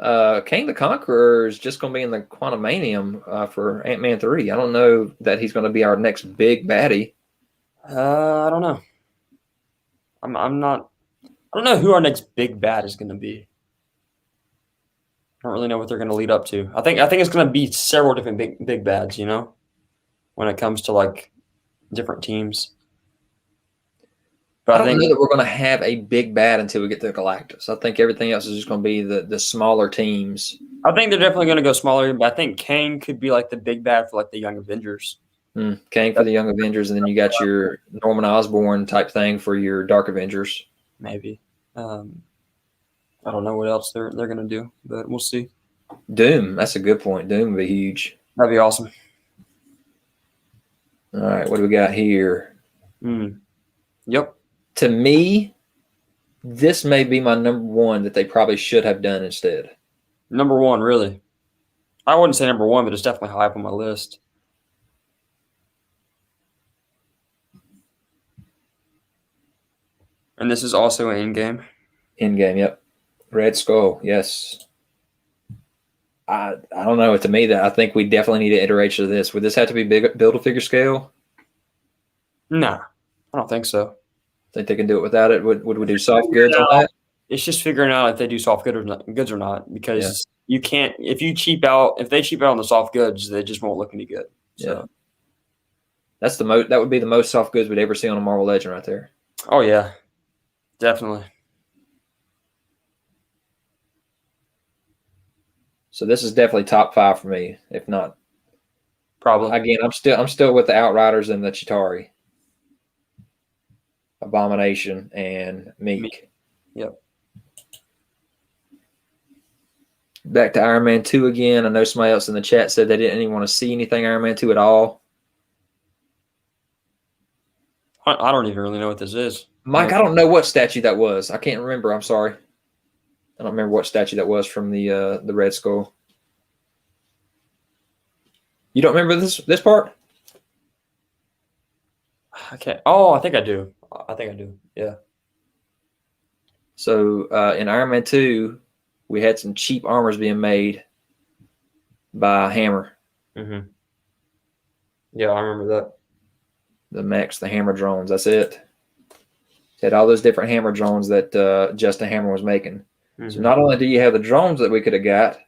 Kang the Conqueror is just going to be in the Quantumanium for Ant-Man 3. I don't know that he's going to be our next big baddie. I don't know. I don't know who our next big bad is going to be. I don't really know what they're going to lead up to. I think it's going to be several different big bads, when it comes to like different teams. But I I don't think know that we're going to have a big bad until we get to Galactus. I think everything else is just going to be the smaller teams. they're definitely going to go smaller. But I think Kang could be like the big bad for like the Young Avengers. Kang for the Young Avengers, and then you got your Norman Osborn type thing for your Dark Avengers. Maybe. I don't know what else they're going to do, but we'll see. Doom, that's a good point. Doom would be huge. That'd be awesome. All right, what do we got here? Yep. To me, this may be my number one that they probably should have done instead. Number one, really. I wouldn't say number one, but it's definitely high up on my list. And this is also an Endgame. Endgame, yep. Red Skull, yes. I don't know. To me, that I think we definitely need an iteration of this. Would this have to be Build-A-Figure scale? Nah, I don't think so. Think they can do it without it? Would we do soft goods on that? It's just figuring out if they do soft goods or not, because you can't. If they cheap out on the soft goods, they just won't look any good. So. Yeah, that's the most. That would be the most soft goods we'd ever see on a Marvel Legend, right there. Oh yeah, definitely. So this is definitely top 5 for me, if not. Probably. Again, I'm still with the Outriders and the Chitauri, Abomination, and Meek. Yep. Back to Iron Man 2 again. I know somebody else in the chat said they didn't even want to see anything Iron Man 2 at all. I don't even really know what this is. Mike, I don't know what statue that was. I can't remember. I'm sorry. I don't remember what statue that was from the Red Skull. You don't remember this part? Okay. Oh, I think I do. Yeah. So in Iron Man 2, we had some cheap armors being made by Hammer. Mm-hmm. Yeah, I remember that. The mechs, the Hammer drones. That's it. Had all those different Hammer drones that Justin Hammer was making. Mm-hmm. So not only do you have the drones that we could have got,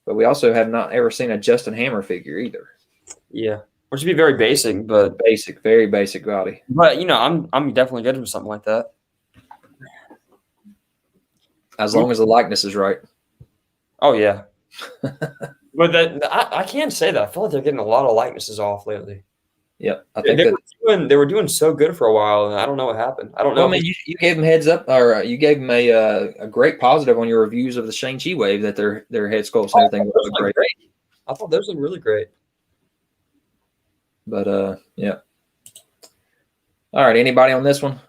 but we also have not ever seen a Justin Hammer figure either. Yeah, which would be very basic, but very basic body. But I'm definitely good with something like that. As long as the likeness is right. Oh yeah. But I can't say that. I feel like they're getting a lot of likenesses off lately. Yep, I think they were doing so good for a while, and I don't know what happened. I don't know. Well, I mean, you gave them heads up, or you gave them a great positive on your reviews of the Shang-Chi wave that their head sculpts and everything look great. I thought those looked really great. But yeah. All right, anybody on this one?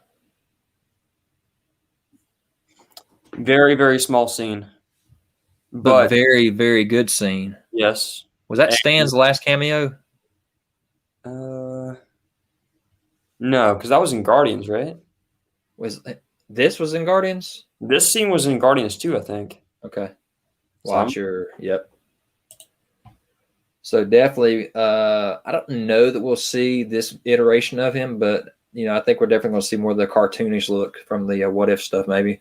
Very, very small scene, but very, very good scene. Yes. Was that Stan's last cameo? No, because that was in Guardians, right? This was in Guardians? This scene was in Guardians too, I think. Okay. Yep. So definitely, I don't know that we'll see this iteration of him, but I think we're definitely going to see more of the cartoonish look from the What If stuff, maybe.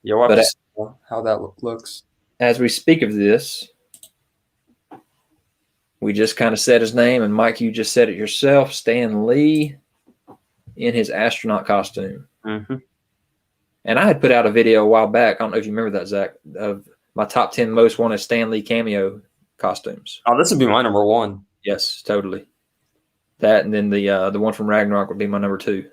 Yeah, we'll have to see how that looks. As we speak of this, we just kind of said his name, and Mike, you just said it yourself. Stan Lee in his astronaut costume. Mm-hmm. And I had put out a video a while back. I don't know if you remember that, Zach, of my top 10 most wanted Stan Lee cameo costumes. Oh, this would be my number one. Yes, totally. That, and then the one from Ragnarok would be my number 2.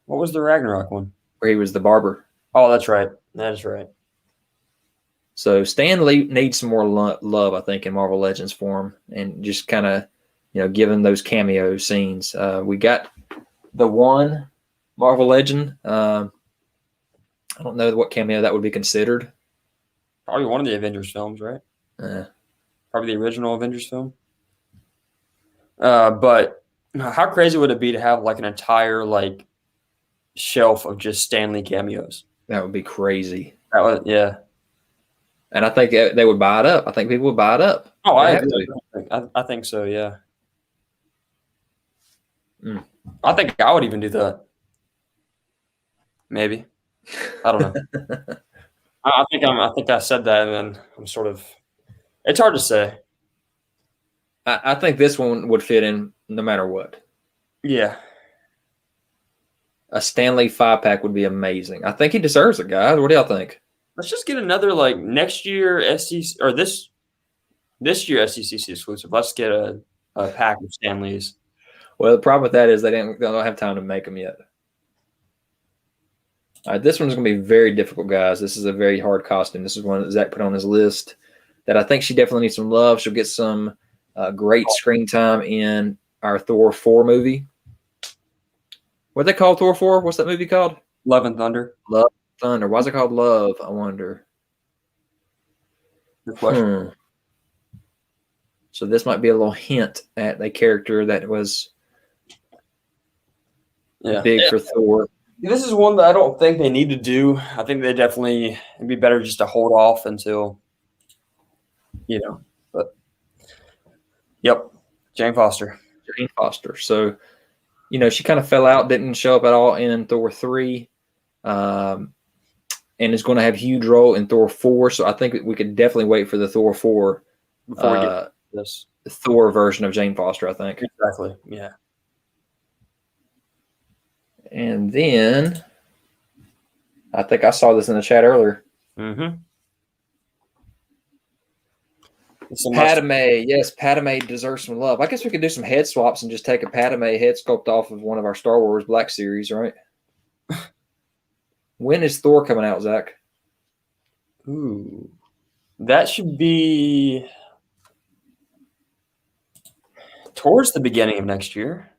What was the Ragnarok one? Where he was the barber. Oh, that's right. That is right. So Stan Lee needs some more love, I think, in Marvel Legends for him, and just kind of, given those cameo scenes. We got the one Marvel Legend. I don't know what cameo that would be considered. Probably one of the Avengers films, right? Probably the original Avengers film. But how crazy would it be to have like an entire shelf of just Stan Lee cameos? That would be crazy. Yeah. And I think they would buy it up. I think people would buy it up. Oh, I think so, yeah. I think I would even do that. Maybe. I don't know. I think I said that, and then I'm sort of. It's hard to say. I think this one would fit in no matter what. Yeah. A Stanley 5-pack would be amazing. I think he deserves it, guys. What do y'all think? Let's just get another like next year SEC or this year SEC exclusive. Let's get a pack of Stanleys. Well, the problem with that is they don't have time to make them yet. All right, this one's going to be very difficult, guys. This is a very hard costume. This is one that Zach put on his list that I think she definitely needs some love. She'll get some great screen time in our Thor 4 movie. What they call Thor 4? What's that movie called? Love and Thunder. Love and Thunder. Why is it called Love, I wonder? Good question. So this might be a little hint at a character that was big for Thor. This is one that I don't think they need to do. I think they definitely it'd be better just to hold off until, but yep, Jane Foster. Jane Foster. So, she kind of fell out, didn't show up at all in Thor 3, and is going to have a huge role in Thor 4. So I think we could definitely wait for the Thor 4 before we get this Thor version of Jane Foster, I think. Exactly. Yeah. And then I think I saw this in the chat earlier. Mm-hmm. Padme, yes, Padme deserves some love. I guess we could do some head swaps and just take a Padme head sculpt off of one of our Star Wars Black Series, right? When is Thor coming out, Zach? Ooh, that should be towards the beginning of next year.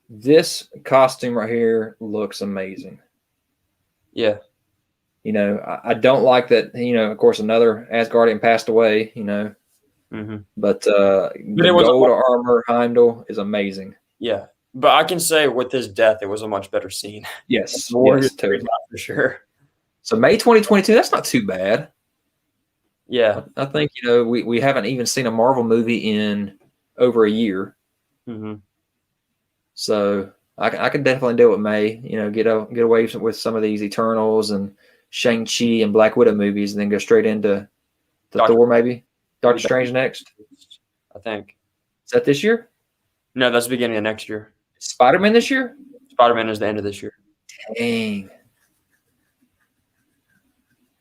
This costume right here looks amazing. Yeah. I don't like that, of course, another Asgardian passed away, but the gold armor Heimdall is amazing. Yeah. But I can say with his death, it was a much better scene. Yes, totally. For sure. So May 2022, that's not too bad. Yeah. I think, we haven't even seen a Marvel movie in over a year. Mm-hmm. So I could definitely do it May, get away with some of these Eternals and Shang-Chi and Black Widow movies and then go straight into Thor maybe. Doctor Strange next. I think. Is that this year? No, that's the beginning of next year. Spider-Man this year? Spider-Man is the end of this year. Dang.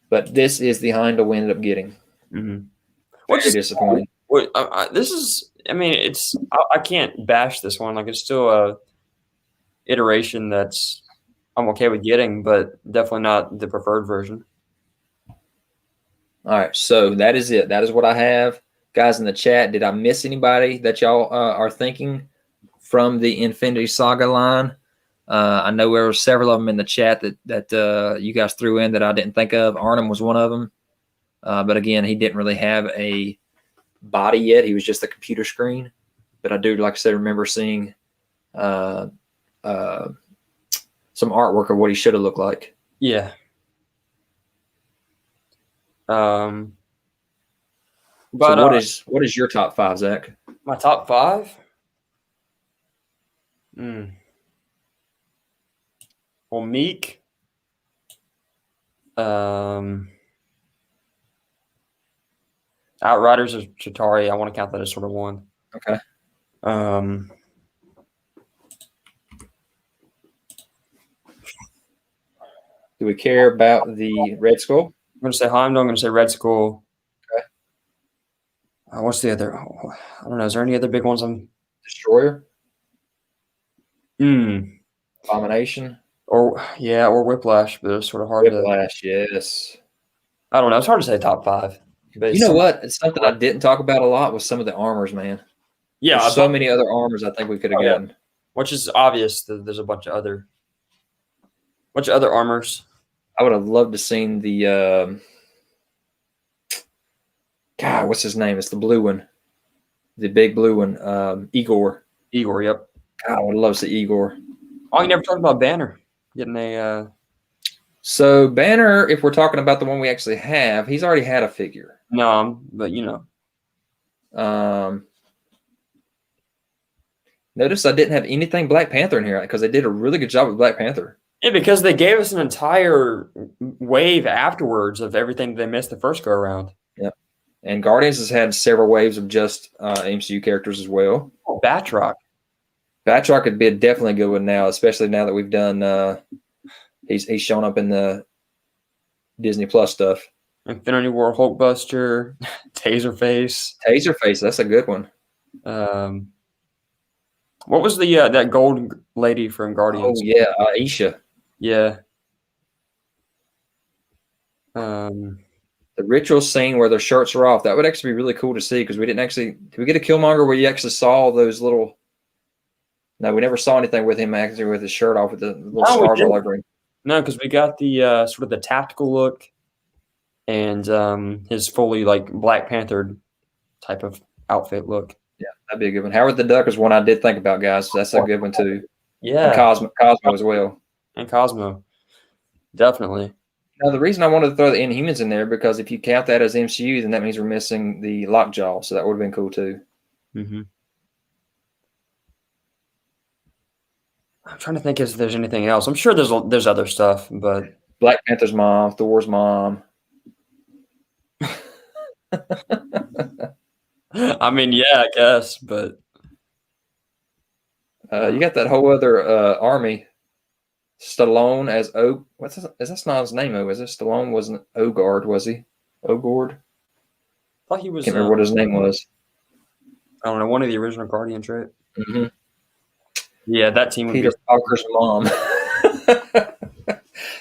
But this is the Heimdall we ended up getting. Mm-hmm. Which is disappointing. I can't bash this one. Like, it's still a iteration that's I'm okay with getting, but definitely not the preferred version. All right, so that is it. That is what I have. Guys in the chat, did I miss anybody that y'all are thinking from the Infinity Saga line? I know there were several of them in the chat that you guys threw in that I didn't think of. Arnim was one of them. But again, he didn't really have a body yet. He was just a computer screen. But I do, like I said, remember seeing some artwork of what he should have looked like. Yeah. But so what is your top 5, Zach? My top 5? Well, Meek. Outriders of Chitauri. I want to count that as sort of one. Okay. Do we care about the Red Skull? I'm going to say Heimdall. I'm going to say Red Skull. Okay. What's the other? I don't know. Is there any other big ones? Destroyer? Abomination? Or Whiplash, but it's sort of hard Whiplash, yes. I don't know. It's hard to say top 5. You know what? It's something I didn't talk about a lot was some of the armors, man. Yeah. There's so many other armors I think we could have gotten. Yeah. Which is obvious that there's a bunch of other armors. I would have loved to seen the God, what's his name? It's the blue one. The big blue one. Igor. Igor, yep. God, I would love to see Igor. Oh, you never talked about Banner getting a So Banner, if we're talking about the one we actually have, he's already had a figure. No, but Notice I didn't have anything Black Panther in here because they did a really good job with Black Panther. Yeah, because they gave us an entire wave afterwards of everything they missed the first go around. Yeah, and Guardians has had several waves of just MCU characters as well. Oh, Batroc. Batroc could be definitely a good one now, especially now that we've done. He's shown up in the Disney Plus stuff. Infinity War Hulkbuster, Taserface. Taserface, that's a good one. What was the that gold lady from Oh Guardians? yeah, Aisha. Yeah. The ritual scene where their shirts are off, that would actually be really cool to see because we didn't actually. Did we get a Killmonger where you actually saw those little? No, we never saw anything with him actually with his shirt off with the little stars all over him. No, because we got the sort of the tactical look and his fully like Black Panther type of outfit look. Yeah, that'd be a good one. Howard the Duck is one I did think about, guys. That's a good one too. Yeah, and Cosmo as well. And Cosmo, definitely. Now, the reason I wanted to throw the Inhumans in there because if you count that as MCU, then that means we're missing the Lockjaw, so that would have been cool too. Mm-hmm. I'm trying to think if there's anything else. I'm sure there's other stuff, but Black Panther's mom, Thor's mom. I mean, yeah, I guess, but you got that whole other army. Stallone as what's his, is that's not his name? Is it Stallone? Wasn't Ogard? Was he Ogord? I thought he was. Can't remember what his name was. I don't know. One of the original Guardians, right? Mm-hmm. Yeah, that team would Peter Parker's mom.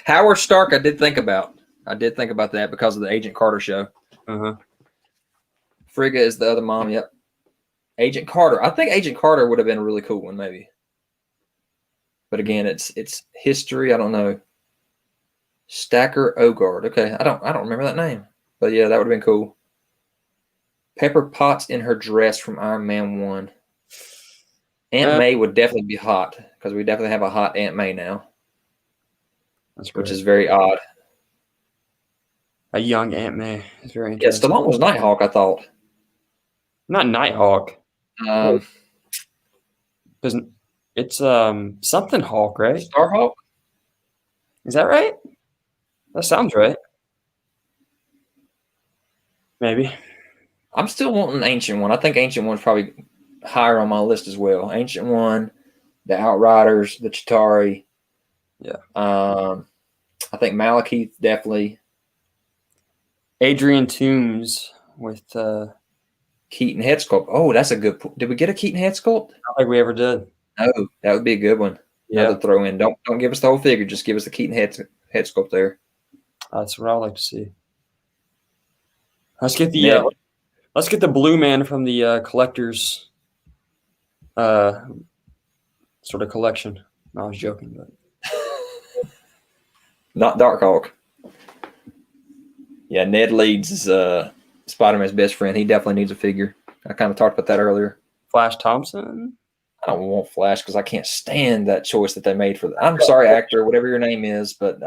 Howard Stark. I did think about that because of the Agent Carter show. Uh-huh. Frigga is the other mom. Yep. Agent Carter. I think Agent Carter would have been a really cool one, maybe. But again, it's history. I don't know. Stacker Ogard. Okay, I don't remember that name. But yeah, that would have been cool. Pepper Potts in her dress from Iron Man 1. Aunt May would definitely be hot because we definitely have a hot Aunt May now. Which is very odd. A young Aunt May is very interesting. Yeah, Stallone was Nighthawk, I thought. Not Nighthawk. Because it's something Hawk, right? Starhawk? Is that right? That sounds right. Maybe. I'm still wanting Ancient One. I think Ancient One's probably higher on my list as well. Ancient One, the Outriders, the Chitauri. Yeah. I think Malekith definitely. Adrian Toomes with Keaton head sculpt. Oh, that's a good. Did we get a Keaton head sculpt? I don't think we ever did. No, that would be a good one. Yeah. Another throw in. Don't give us the whole figure. Just give us the Keaton head sculpt there. That's what I would like to see. Let's get the blue man from the collector's sort of collection. No, I was joking, but not Darkhawk. Yeah, Ned Leeds is Spider-Man's best friend. He definitely needs a figure. I kind of talked about that earlier. Flash Thompson. I don't want Flash because I can't stand that choice that they made for that. I'm sorry, actor, whatever your name is, but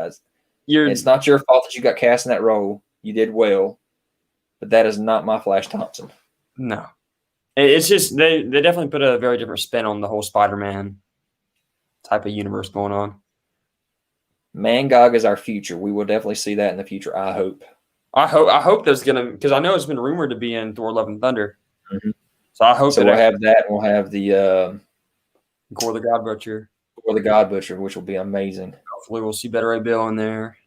it's not your fault that you got cast in that role. You did well, but that is not my Flash Thompson. No. It's just they definitely put a very different spin on the whole Spider-Man type of universe going on. Mangog is our future. We will definitely see that in the future, I hope. I hope there's gonna, because I know it's been rumored to be in Thor: Love and Thunder. Mm-hmm. So I hope we'll have that. We'll have the Gore the God Butcher. Gore the God Butcher, which will be amazing. Hopefully, we'll see Better Ray Bill in there.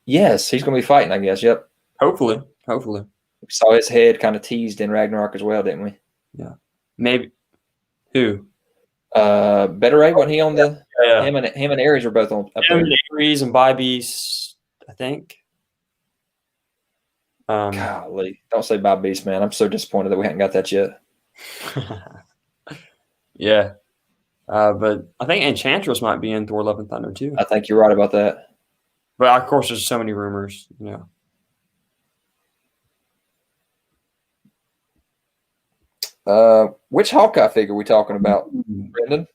Yes, he's going to be fighting, I guess. Yep. Hopefully. We saw his head kind of teased in Ragnarok as well, didn't we? Yeah. Maybe. Who? Better Ray, wasn't he on the? Yeah. Him and Ares were both on. Ares and Bybeast, I think. Golly, don't say Bob Beast, man. I'm so disappointed that we haven't got that yet. Yeah. But I think Enchantress might be in Thor: Love and Thunder too. I think you're right about that. But of course, there's so many rumors, Which Hawkeye figure are we talking about, Brendan?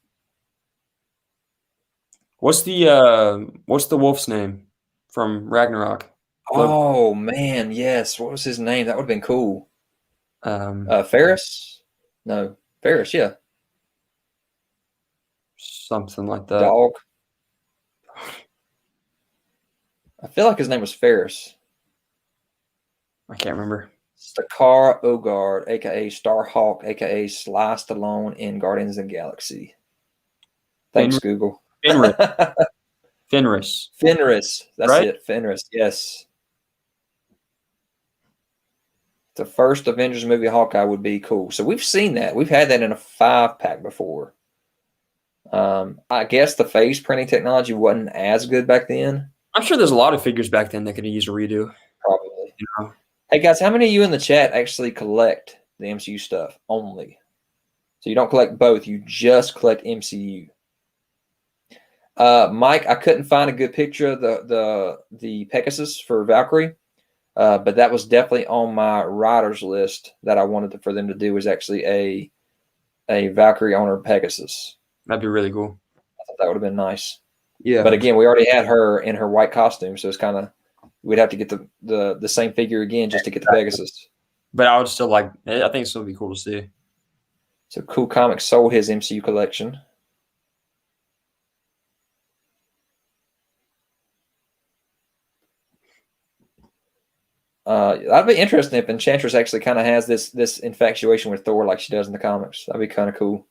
What's the wolf's name from Ragnarok? Oh man, yes. What was his name? That would have been cool. Ferris? No, Ferris. Yeah, something like that. Dog. I feel like his name was Ferris. I can't remember. Stakar Ogard, aka Starhawk, aka Sly Stallone in Guardians of the Galaxy. Thanks, Google. Fenris. Fenris. Fenris. That's right? it. Fenris. Yes. The first Avengers movie Hawkeye would be cool. So we've seen that. We've had that in a 5-pack before. I guess the face printing technology wasn't as good back then. I'm sure there's a lot of figures back then that could have used a redo. Probably. You know? Hey guys, how many of you in the chat actually collect the MCU stuff only? So you don't collect both, you just collect MCU. Mike, I couldn't find a good picture of the Pegasus for Valkyrie, but that was definitely on my riders list that I wanted for them to do, was actually a Valkyrie on her Pegasus. That'd be really cool. I thought that would have been nice. Yeah. But again, we already had her in her white costume, so it's kind of, we'd have to get the same figure again just to get the Pegasus. But I would still I think it's still be cool to see. So Cool Comics sold his MCU collection. That'd be interesting if Enchantress actually kind of has this infatuation with Thor like she does in the comics. That'd be kind of cool.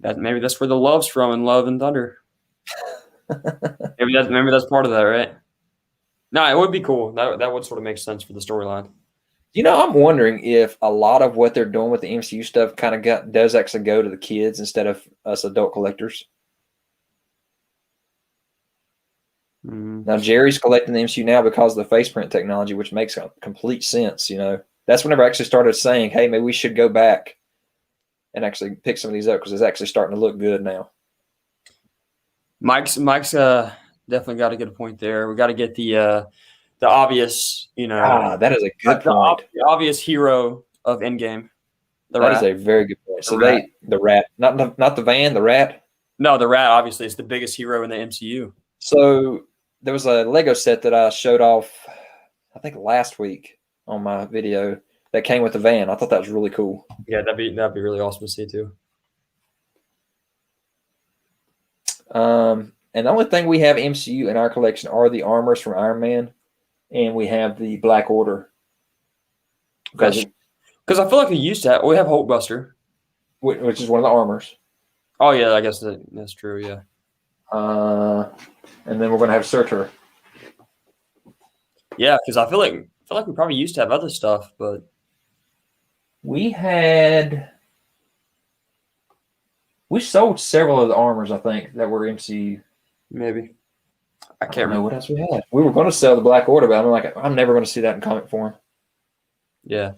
Maybe that's where the love's from in Love and Thunder. maybe that's part of that, right? No, it would be cool. That would sort of make sense for the storyline. I'm wondering if a lot of what they're doing with the MCU stuff kind of does actually go to the kids instead of us adult collectors. Now, Jerry's collecting the MCU now because of the face print technology, which makes complete sense. That's whenever I actually started saying, hey, maybe we should go back and actually pick some of these up because it's actually starting to look good now. Mike's definitely got to get a point there. We got to get the obvious, that is a good point. The obvious hero of Endgame. That is a very good point. So the rat, not the van, the rat. No, the rat obviously is the biggest hero in the MCU. So there was a Lego set that I showed off, I think last week on my video that came with the van. I thought that was really cool. Yeah, that'd be really awesome to see too. And the only thing we have MCU in our collection are the armors from Iron Man, and we have the Black Order. Because I feel like we used to we have Hulkbuster, which is one of the armors. Oh yeah, I guess that's true. Yeah. And then we're going to have Surtur. Yeah, because I feel like we probably used to have other stuff, but we sold several of the armors, I think, that were MCU. Maybe. I can't remember what else we had. We were going to sell the Black Order, but I'm never going to see that in comic form. Yeah.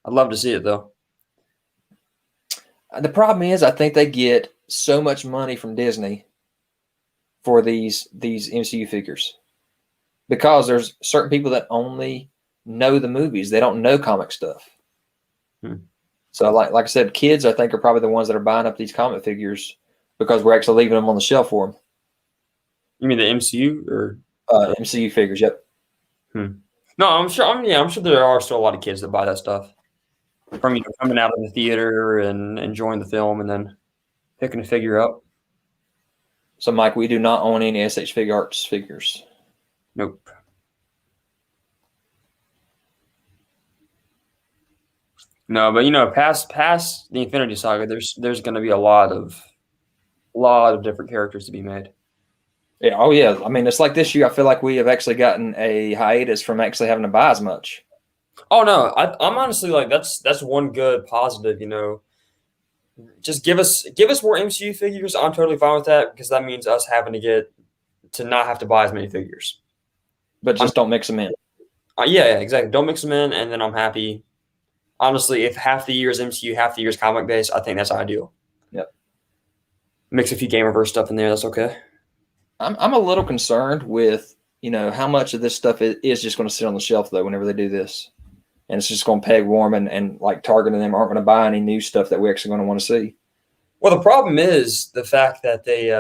I'd love to see it, though. The problem is I think they get so much money from Disney for these MCU figures because there's certain people that only know the movies. They don't know comic stuff. So like I said, kids I think are probably the ones that are buying up these comic figures because we're actually leaving them on the shelf for them. You mean the MCU or MCU figures? Yep. No, I'm sure there are still a lot of kids that buy that stuff from coming out of the theater and enjoying the film and then picking a figure up. So, Mike, we do not own any SH Fig Arts figures. Nope. No, but past the Infinity Saga, there's going to be a lot of different characters to be made. Yeah. Oh, yeah. I mean, it's like this year. I feel like we have actually gotten a hiatus from actually having to buy as much. Oh no, I'm honestly like that's one good positive. Just give us more MCU figures. I'm totally fine with that because that means us having to not have to buy as many figures. But just don't mix them in. Yeah, exactly. Don't mix them in, and then I'm happy. Honestly, if half the year is MCU, half the year is comic based, I think that's ideal. Yep. Mix a few Gamerverse stuff in there. That's okay. I'm a little concerned with how much of this stuff is just going to sit on the shelf though whenever they do this, and it's just going to peg warm and like Target and them aren't going to buy any new stuff that we're actually going to want to see. Well, the problem is the fact that they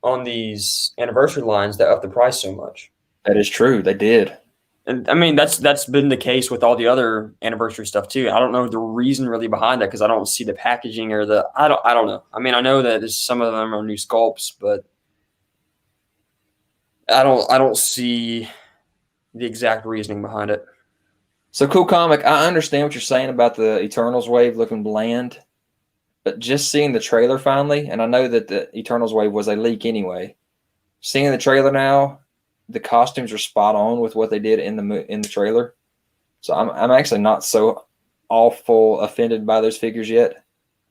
on these anniversary lines they up the price so much. That is true. They did. And I mean, that's been the case with all the other anniversary stuff too. I don't know the reason really behind that because I don't see the packaging or I don't know. I mean, I know that some of them are new sculpts, but I don't see the exact reasoning behind it. So cool comic. I understand what you're saying about the Eternals wave looking bland, but just seeing the trailer finally, and I know that the Eternals wave was a leak anyway. Seeing the trailer now, the costumes are spot on with what they did in the trailer. So I'm actually not so awful offended by those figures yet.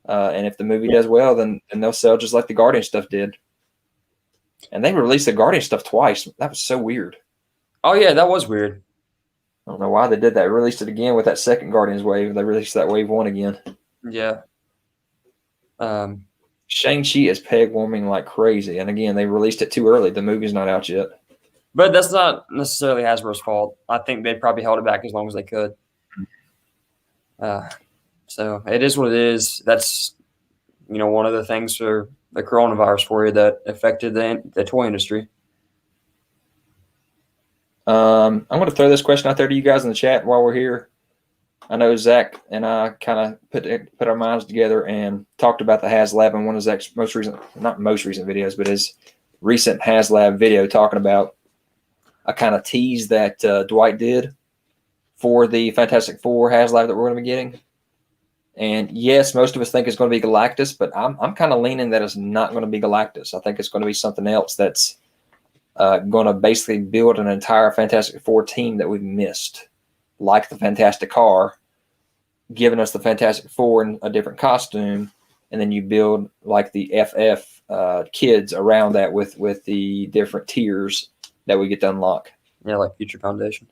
And if the movie does well, then they'll sell just like the Guardian stuff did. And they released the Guardian stuff twice. That was so weird. Oh yeah, that was weird. I don't know why they did that. Released it again with that second Guardians wave. They released that wave 1 again. Yeah. Shang-Chi is peg warming like crazy. And again, they released it too early. The movie's not out yet. But that's not necessarily Hasbro's fault. I think they probably held it back as long as they could. So it is what it is. That's, one of the things for the coronavirus for you that affected the toy industry. I'm going to throw this question out there to you guys in the chat while we're here. I know Zack and I kind of put our minds together and talked about the HasLab in one of Zack's not most recent videos, but his recent HasLab video talking about a kind of tease that Dwight did for the Fantastic Four HasLab that we're going to be getting. And yes, most of us think it's going to be Galactus, but I'm kind of leaning that it's not going to be Galactus. I think it's going to be something else that's going to basically build an entire Fantastic Four team that we've missed, like the Fantastic Car, giving us the Fantastic Four in a different costume, and then you build like the FF kids around that with the different tiers that we get to unlock. Yeah, like Future Foundation.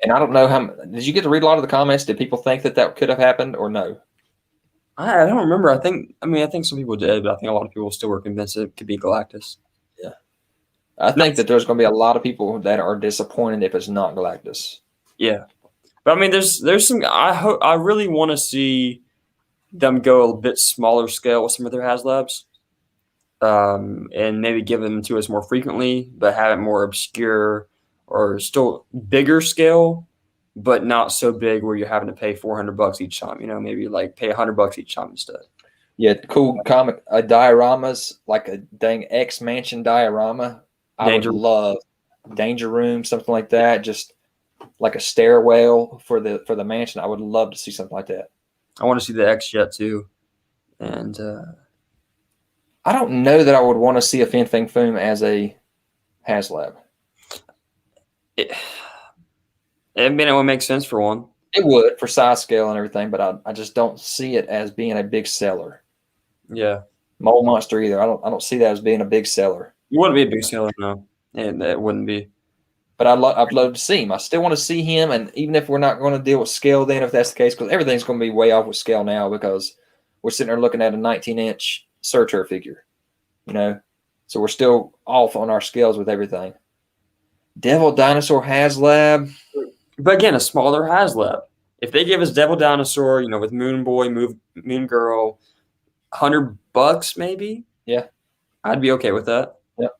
And I don't know did you get to read a lot of the comments? Did people think that could have happened or no? I don't remember. I think some people did, but I think a lot of people still were convinced it could be Galactus. Yeah. I think that there's going to be a lot of people that are disappointed if it's not Galactus. Yeah. But I mean, there's some, I really want to see them go a bit smaller scale with some of their HasLabs. And maybe give them to us more frequently, but have it more obscure or still bigger scale, but not so big where you're having to pay $400 each time. Maybe like pay $100 each time instead. Yeah, cool comic dioramas, like a dang X Mansion diorama. I would love Danger Room, something like that. Just like a stairwell for the mansion. I would love to see something like that. I want to see the X Jet too, and I don't know that I would want to see a Fin Fang Foom as a HasLab. It would make sense for one. It would for size scale and everything, but I just don't see it as being a big seller. Yeah, Mole Monster either. I don't see that as being a big seller. It wouldn't be a big seller, no. And it wouldn't be. But I'd love to see him. I still want to see him, and even if we're not going to deal with scale then, if that's the case, because everything's going to be way off with scale now because we're sitting there looking at a 19-inch Surtur figure, So we're still off on our scales with everything. Devil Dinosaur HasLab. But again, a smaller HasLab. If they give us Devil Dinosaur, with Moon Boy, Moon Girl, $100 maybe. Yeah, I'd be okay with that. Yep.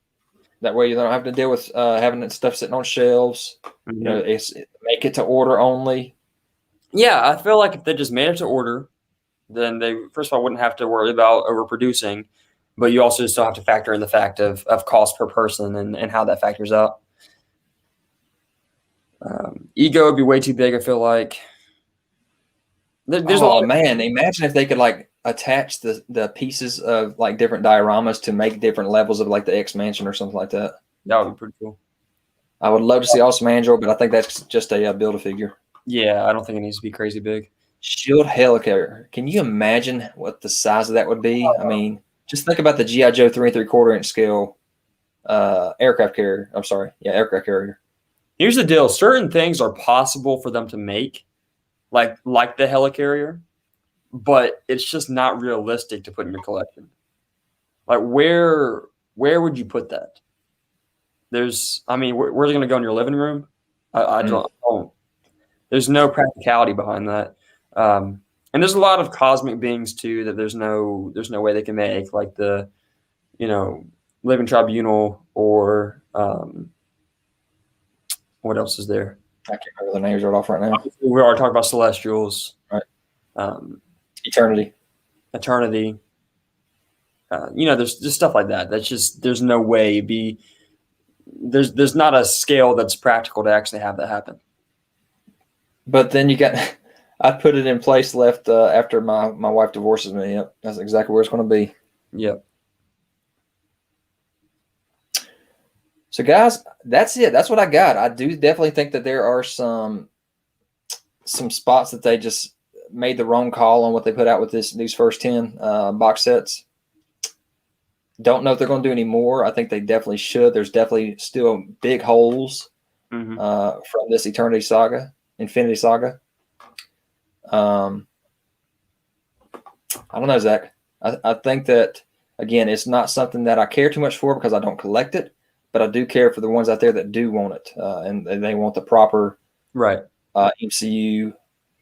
That way you don't have to deal with having that stuff sitting on shelves. Mm-hmm. Make it to order only. Yeah, I feel like if they just made it to order, then they first of all wouldn't have to worry about overproducing, but you also still have to factor in the fact of cost per person and how that factors out. Ego would be way too big, I feel like. There's a lot of, man, imagine if they could attach the pieces of different dioramas to make different levels of the X Mansion or something like that. That would be pretty cool. I would love to see Awesome Android, but I think that's just a Build-A-Figure. Yeah, I don't think it needs to be crazy big. Shield Helicarrier. Can you imagine what the size of that would be? I mean, just think about the G.I. Joe 3 3/4-inch scale aircraft carrier. I'm sorry. Yeah, aircraft carrier. Here's the deal. Certain things are possible for them to make, like the helicarrier, but it's just not realistic to put in your collection. Where would you put that? Where's it going to go in your living room? I don't. There's no practicality behind that. And there's a lot of cosmic beings too that there's no way they can make, like the, Living Tribunal or what else is there? I can't remember the names right off right now. We are talking about Celestials. Right. Eternity. There's just stuff like that. That's just, there's no way there's not a scale that's practical to actually have that happen. But then you got, I put it in place left after my wife divorces me. Yep, that's exactly where it's going to be. Yep. So, guys, that's it. That's what I got. I do definitely think that there are some spots that they just made the wrong call on what they put out with these first 10 box sets. Don't know if they're going to do any more. I think they definitely should. There's definitely still big holes from this Infinity Saga. I don't know, Zach. I think that, again, it's not something that I care too much for because I don't collect it, but I do care for the ones out there that do want it, and they want the proper MCU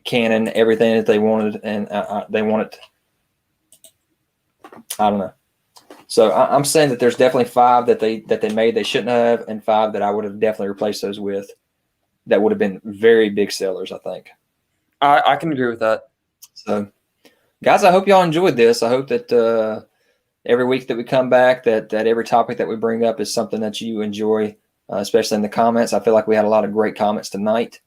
canon, everything that they wanted, and they want it. I don't know. So I'm saying that there's definitely 5 that they made they shouldn't have, and 5 that I would have definitely replaced those with. That would have been very big sellers, I think. I can agree with that. So, guys, I hope y'all enjoyed this. I hope that every week that we come back, that every topic that we bring up is something that you enjoy, especially in the comments. I feel like we had a lot of great comments tonight,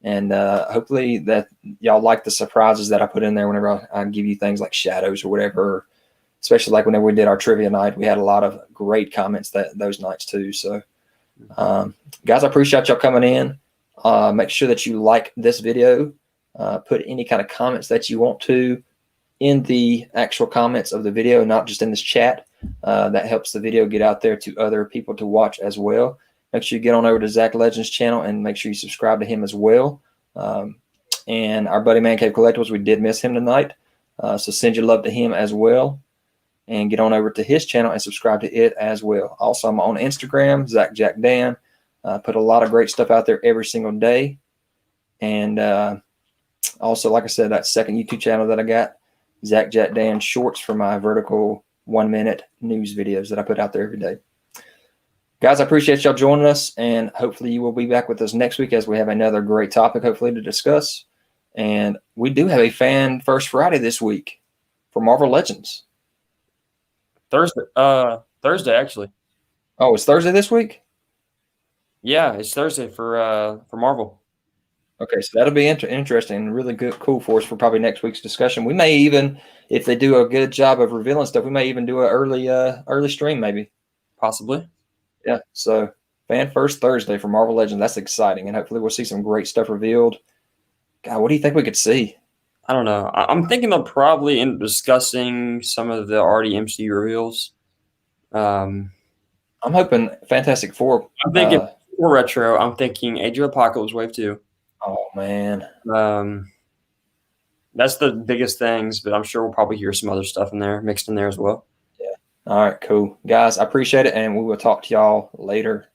and hopefully that y'all like the surprises that I put in there whenever I give you things like shadows or whatever. Especially like whenever we did our trivia night, we had a lot of great comments those nights too. So, guys, I appreciate y'all coming in. Make sure that you like this video. Put any kind of comments that you want to in the actual comments of the video, not just in this chat. That helps the video get out there to other people to watch as well. Make sure you get on over to Zack Legends channel and make sure you subscribe to him as well. And our buddy Man Cave Collectibles, we did miss him tonight. So send your love to him as well. And get on over to his channel and subscribe to it as well. Also, I'm on Instagram, ZackJackDan. Put a lot of great stuff out there every single day. And also, like I said, that second YouTube channel that I got, ZackJackDan Shorts, for my vertical 1-minute news videos that I put out there every day. Guys, I appreciate y'all joining us, and hopefully you will be back with us next week as we have another great topic, hopefully, to discuss. And we do have a Fan First Friday this week for Marvel Legends. Thursday actually. Oh, it's Thursday this week? Yeah, it's Thursday for Marvel. Okay, so that'll be interesting and really cool for us for probably next week's discussion. We may even, if they do a good job of revealing stuff, we may even do an early stream maybe. Possibly. Yeah, so Fan First Thursday for Marvel Legends. That's exciting, and hopefully we'll see some great stuff revealed. God, what do you think we could see? I don't know. I'm thinking they'll probably end up discussing some of the already MCU reveals. I'm hoping Fantastic Four. I'm thinking for retro. I'm thinking Age of Apocalypse Wave 2. Oh man. That's the biggest things, but I'm sure we'll probably hear some other stuff in there, mixed in there as well. Yeah. All right, cool. Guys, I appreciate it, and we will talk to y'all later.